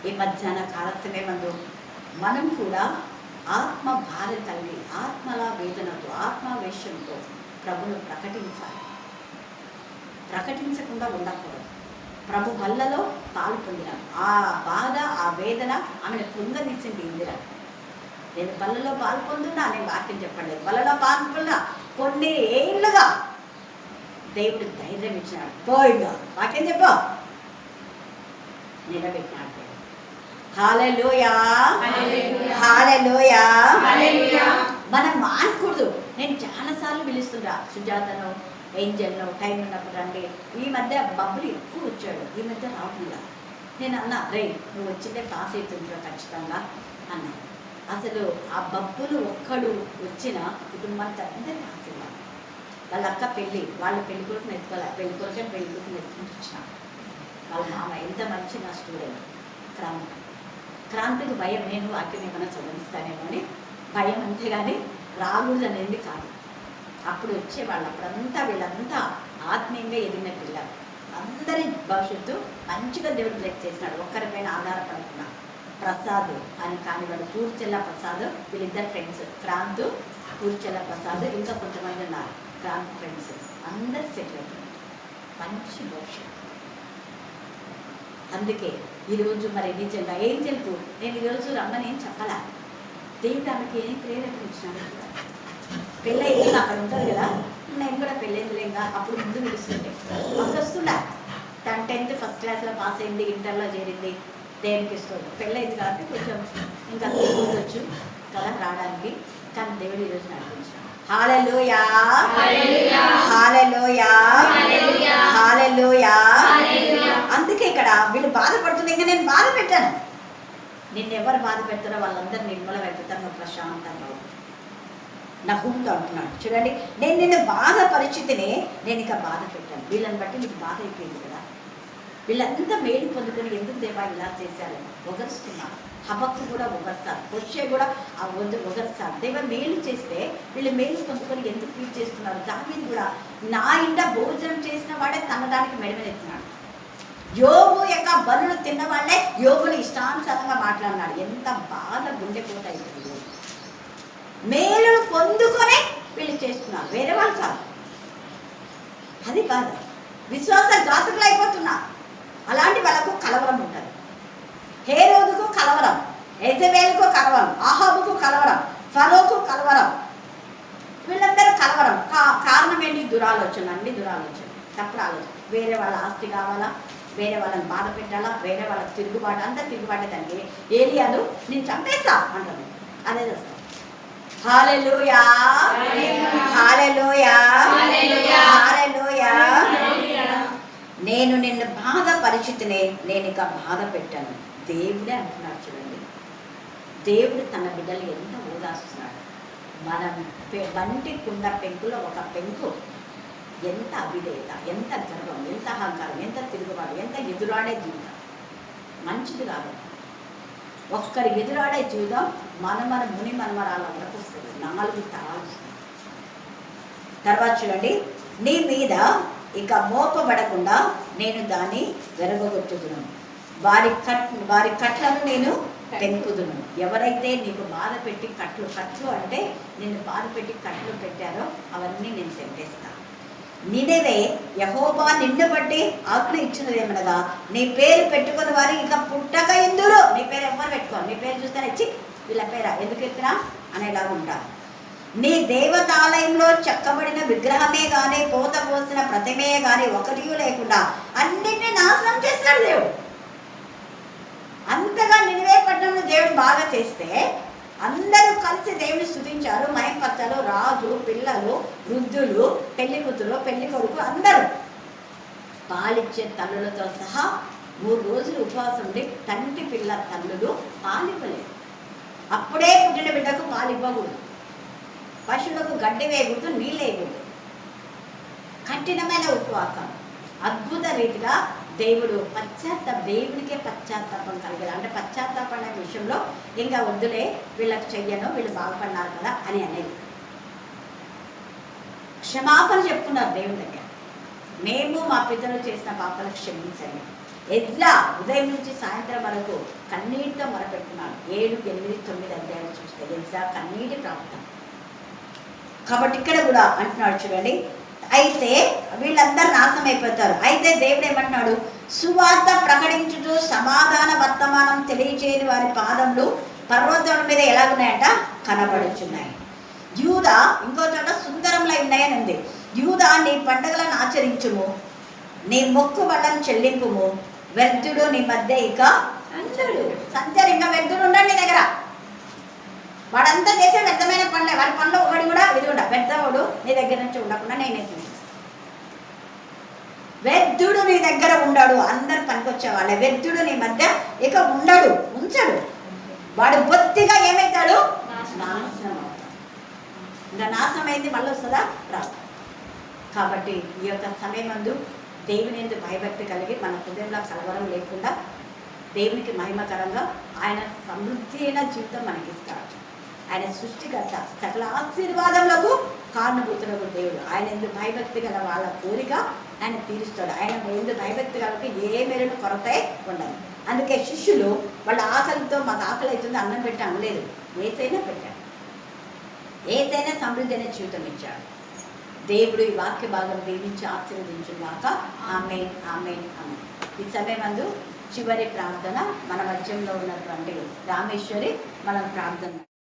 ఈ మధ్యాహ్న కాలసమయమందు మనం కూడా ఆత్మ భార్య కలిగి ఆత్మల వేదనతో ఆత్మావేశంతో ప్రభును ప్రకటించాలి. ప్రకటించకుండా ఉండకూడదు. ప్రభు వల్లలో పాలు పొందినాను. ఆ బాధ, ఆ వేదన ఆమెను కృంగదీసింది ఇందిరా. నేను బల్లలో పాలు పొందున్నా, నేను వాక్యం చెప్పండి, బల్లలో పాలు పొందినా కొన్ని ఏళ్ళుగా దేవుడు ధైర్యం ఇచ్చినాడు. పోయిందా వాక్యం చెప్పు, నిలబెట్టినాడు. హల్లెలూయా, హల్లెలూయా. మనం మానకూడదు. నేను చాలాసార్లు పిలుస్తుంటా, సుజాతను, ఏంజల్ను, టైం ఉన్నప్పుడు రండి. ఈ మధ్య బబ్బులు ఎక్కువ వచ్చాడు, ఈ మధ్య రాకుండా. నేను అన్నా, రే నువ్వు వచ్చిందే పాస్ అవుతుంటా ఖచ్చితంగా అన్నా. అసలు ఆ బబ్బులు ఒక్కడు వచ్చిన కుటుంబానికి అందరికీ ఆశీర్వాదం. వాళ్ళ అక్క పెళ్ళి, వాళ్ళ పెళ్లి కొడుకుని ఎత్తుకోలే, పెళ్లి కొడుకు పెళ్లి కొడుకుని ఎత్తుకుంటూ వచ్చిన వాళ్ళ మామ ఎంత మంచి నా స్టూడెంట్. క్రాంతికి భయం, నేను వాక్యం ఏమైనా చదివిస్తానేమో అని భయం, అంతేగాని రాకూడదు అనేది కాదు. అప్పుడు వచ్చేవాళ్ళు, అప్పుడంతా వీళ్ళంతా ఆత్మీయంగా ఎదిగిన పిల్లలు. అందరి భవిష్యత్తు మంచిగా దేవుడు బ్లెస్ చేసినాడు. ఒక్కరిపైన ఆధారపడుతున్నా. ప్రసాద్ అని కానివాడు, పూర్చెల్ల ప్రసాద్, వీళ్ళిద్దరు ఫ్రెండ్స్. క్రాంతు, పూర్చెల్ల ప్రసాద్, ఇంకా కొంతమంది ఉన్నారు క్రాంతి ఫ్రెండ్స్. అందరు సెటిల్ అవుతున్నారు, మంచి భవిష్యత్తు. అందుకే ఈరోజు మరి నిజంగా ఏం తెలుపు, నేను ఈరోజు రమ్మని ఏం చెప్పాలా, దేవుడు ఆమెకి ఏం ప్రేరేపణ ఇచ్చినాడు. పెళ్ళి అయింది అక్కడ ఉంటుంది కదా, నేను కూడా పెళ్ళైందిలేగా, అప్పుడు ముందు పిలుస్తుంటే అప్పుడు వస్తుండా. తను 10th ఫస్ట్ క్లాస్లో పాస్ అయింది, ఇంటర్లో చేరింది, దేవునికి ఇస్తుంది. పెళ్ళైంది కాబట్టి కొంచెం ఇంకా తిరగొచ్చు కదా రావడానికి. కానీ దేవుడు ఈరోజు నడిపించాడు. హల్లెలూయా, హల్లెలూయా, హల్లెలూయా. అందుకే ఇక్కడ వీళ్ళు బాధపడుతుంది. ఇంకా నేను బాధ పెట్టాను. నిన్నెవరు బాధ పెడతారో వాళ్ళందరూ నిర్మల పెడతారు, నువ్వు ప్రశాంతంగా నహుంతో అంటున్నాడు. చూడండి, నేను నిన్ను బాధ పరిస్థితిని నేను ఇక బాధ పెట్టాను. వీళ్ళని బట్టి నీకు బాధ అయిపోయింది కదా. వీళ్ళంతా మేలు పొందుకొని ఎందుకు దేవా ఇలా చేశారు ఒగరుస్తున్నారు. హబక్కు కూడా ఒగరుస్తారు, వచ్చే కూడా ఆ ఒగరుస్తారు. దేవ మేలు చేస్తే వీళ్ళు మేలు పొందుకొని ఎందుకు ఫీల్ చేస్తున్నారు. దావీదు కూడా నా ఇంట భోజనం చేసిన వాడే తనడానికి మెడమెనెత్తినాడు. యోబు యొక్క బలులు తిన్న వాళ్ళే యోబుని ఇష్టానుసారంగా మాట్లాడినాడు. ఎంత బాధ గుండెపోతాయి. మేలు పొందుకొని వీళ్ళు చేస్తున్నారు, వేరే వాళ్ళు కాదు. అది కాదు, విశ్వాసఘాతకులు అయిపోతున్నారు. అలాంటి వాళ్ళకు కలవరం ఉంటుంది. హేరోదుకు కలవరం, యెజబెలుకు కలవరం, అహాబుకు కలవరం, ఫరోకు కలవరం, వీళ్ళందరూ కలవరం. కారణం ఏంటి? దురాలోచన, అన్ని దురాలోచన, తప్పుడు ఆలోచన. వేరే వాళ్ళ ఆస్తి కావాలా, వేరే వాళ్ళని బాధ పెట్టాలా, వేరే వాళ్ళకి తిరుగుబాటు, అంతా తిరుగుబాటే. దానికి ఏలియాను నేను చంపేస్తా అంటాను, అదే చేస్తాను. హల్లెలూయా, హల్లెలూయా, హల్లెలూయా. నేను నిన్ను బాధ పరిస్థితిని నేను ఇక బాధ పెట్టాను. దేవుడే అంటున్నాడు. చూడండి, దేవుడు తన బిడ్డలు ఎంత ఓదాస్తున్నాడు. మనం బంటికున్న పెంకులో ఒక పెంకు ఎంత అవిధేయత, ఎంత గర్వం, ఎంత అహంకారం, ఎంత తిరుగుబాటు, ఎంత ఎదురాడే జీవితం మంచిది కాదు. ఒక్కరి ఎదురాడే జీవితం మన ముని మనమరాల వరకు వస్తుంది, 4 తరాలు వస్తుంది. తర్వాత చూడండి, నీ మీద ఇక మోపబడకుండా నేను దాన్ని వెరగొట్టుదును, వారి కట్లను నేను పెంకుదును. ఎవరైతే నీకు బాధ పెట్టి కట్లు అంటే నిన్ను బాధ పెట్టి కట్లు పెట్టారో అవన్నీ నేను తెంపేస్తాను. నినవే యెహోవా నిన్ను బట్టి ఆజ్ఞ ఇచ్చినదేమనగా నీ పేరు పెట్టుకుని వారు ఇక పుట్టక ఎందురు. నీ పేరు ఎవరు పెట్టుకోరు, నీ పేరు చూస్తే వచ్చి వీళ్ళ పేరా ఎందుకు ఎత్తినా అనేలాగా ఉంటారు. నీ దేవతాలయంలో చెక్కబడిన విగ్రహమే కానీ పోత పోసిన ప్రతిమే కానీ ఒకటి లేకుండా అన్నింటినీ నాశనం చేస్తాడు దేవుడు. అంతగా నినివే పట్టణంలో దేవుడు బాగా చేస్తే అందరూ కలిసి దేవుని స్తుతించారు, మహిమపరచారు. రాజు, పిల్లలు, వృద్ధులు, పెళ్లి కూతురు, పెళ్లి కొడుకు అందరూ పాలిచ్చే తల్లులతో సహా 3 రోజులు ఉపవాసం ఉండి తండ్రి పిల్ల తల్లులు పాలివ్వలేదు. అప్పుడే పుట్టిన బిడ్డకు పాలివ్వకూడదు, పశువులకు గడ్డి వేయకూడదు, నీళ్ళు వేయకూడదు. కఠినమైన ఉపవాసం. అద్భుత రీతిగా దేవుడు దేవుడికే పశ్చాత్తాపం కలిగేది. అంటే పశ్చాత్తాపం అనే విషయంలో ఇంకా వద్దులే, వీళ్ళకి చెయ్యను, వీళ్ళు బాగుపడినారు కదా అని అనేది క్షమాపణ చెప్పుకున్నారు దేవుని దగ్గర. మేము మా పిల్లలు చేసిన పాపాలకు క్షమించండి. ఎట్లా ఉదయం నుంచి సాయంత్రం వరకు కన్నీటితో మొరపెట్టుకున్నాడు. 7, 8, 9 అధ్యాయాలు చూస్తే ఎట్లా కన్నీటి ప్రాప్తం. కాబట్టి ఇక్కడ కూడా అంటున్నాడు చూడండి, అయితే వీళ్ళందరూ నాశనం అయిపోతారు. అయితే దేవుడు ఏమంటున్నాడు, సువార్త ప్రకటించుతూ సమాధాన వర్తమానం తెలియజేయని వారి పాదములు పర్వతాల మీద ఎలాగున్నాయంట కనబడుచున్నాయి. యూదా ఇంకో చోట సుందరంలో ఉన్నాయని ఉంది. యూదా నీ పండుగలను ఆచరించుము, నీ మొక్కుబడులను చెల్లింపుము, వ్యర్థుడు నీ మధ్య ఇక అంటాడు. సంచారు ఇంకా వ్యర్థుడు ఉన్నాడు నీ దగ్గర. వాడంతా చేసే వ్యర్థమైన పనులే, వాడి పనులు ఒకటి కూడా ఇది కూడా వ్యర్థవాడు నీ దగ్గర నుంచి ఉండకుండా నేనే చూస్తాను. వ్యర్థుడు నీ దగ్గర ఉండడు. అందరు పనికొచ్చే వాళ్ళే. వ్యర్థుడు నీ మధ్య ఇక ఉండడు, ఉంచడు. వాడు బొత్తిగా ఏమవుతాడు, నాశనం అవుతాడు. ఇంకా నాశనం అయింది మళ్ళీ వస్తుందా, రాదు. కాబట్టి ఈ యొక్క సమయమందు దేవుని యందు భయభక్తి కలిగి మన హృదయంలో కలవరం లేకుండా దేవునికి మహిమకరంగా ఆయన సమృద్ధి అయిన జీవితం మనకిస్తాడు. ఆయన సృష్టికర్త, సకల ఆశీర్వాదములకు కారణభూతులకు దేవుడు. ఆయన ఎందుకు భయభక్తి గల వాళ్ళ కోరిక ఆయన తీరుస్తాడు. ఆయన ఎందుకు భయభక్తి గలకి ఏ మేరకు కొరతే ఉండదు. అందుకే శిష్యులు వాళ్ళ ఆకలితో మాకు ఆకలి అవుతుంది అన్నం పెట్టి అనలేదు, ఏసైనా పెట్టాడు. ఏసైనా సమృద్ధి అనే జీవితం ఇచ్చాడు. దేవుడు ఈ వాక్య భాగం దీవించి ఆశీర్వదించుగాక. ఆమేన్, ఆమేన్, ఆమేన్. ఈ సమయమందు చివరి ప్రార్థన మన మధ్యంలో ఉన్నటువంటి రామేశ్వరి మనం ప్రార్థన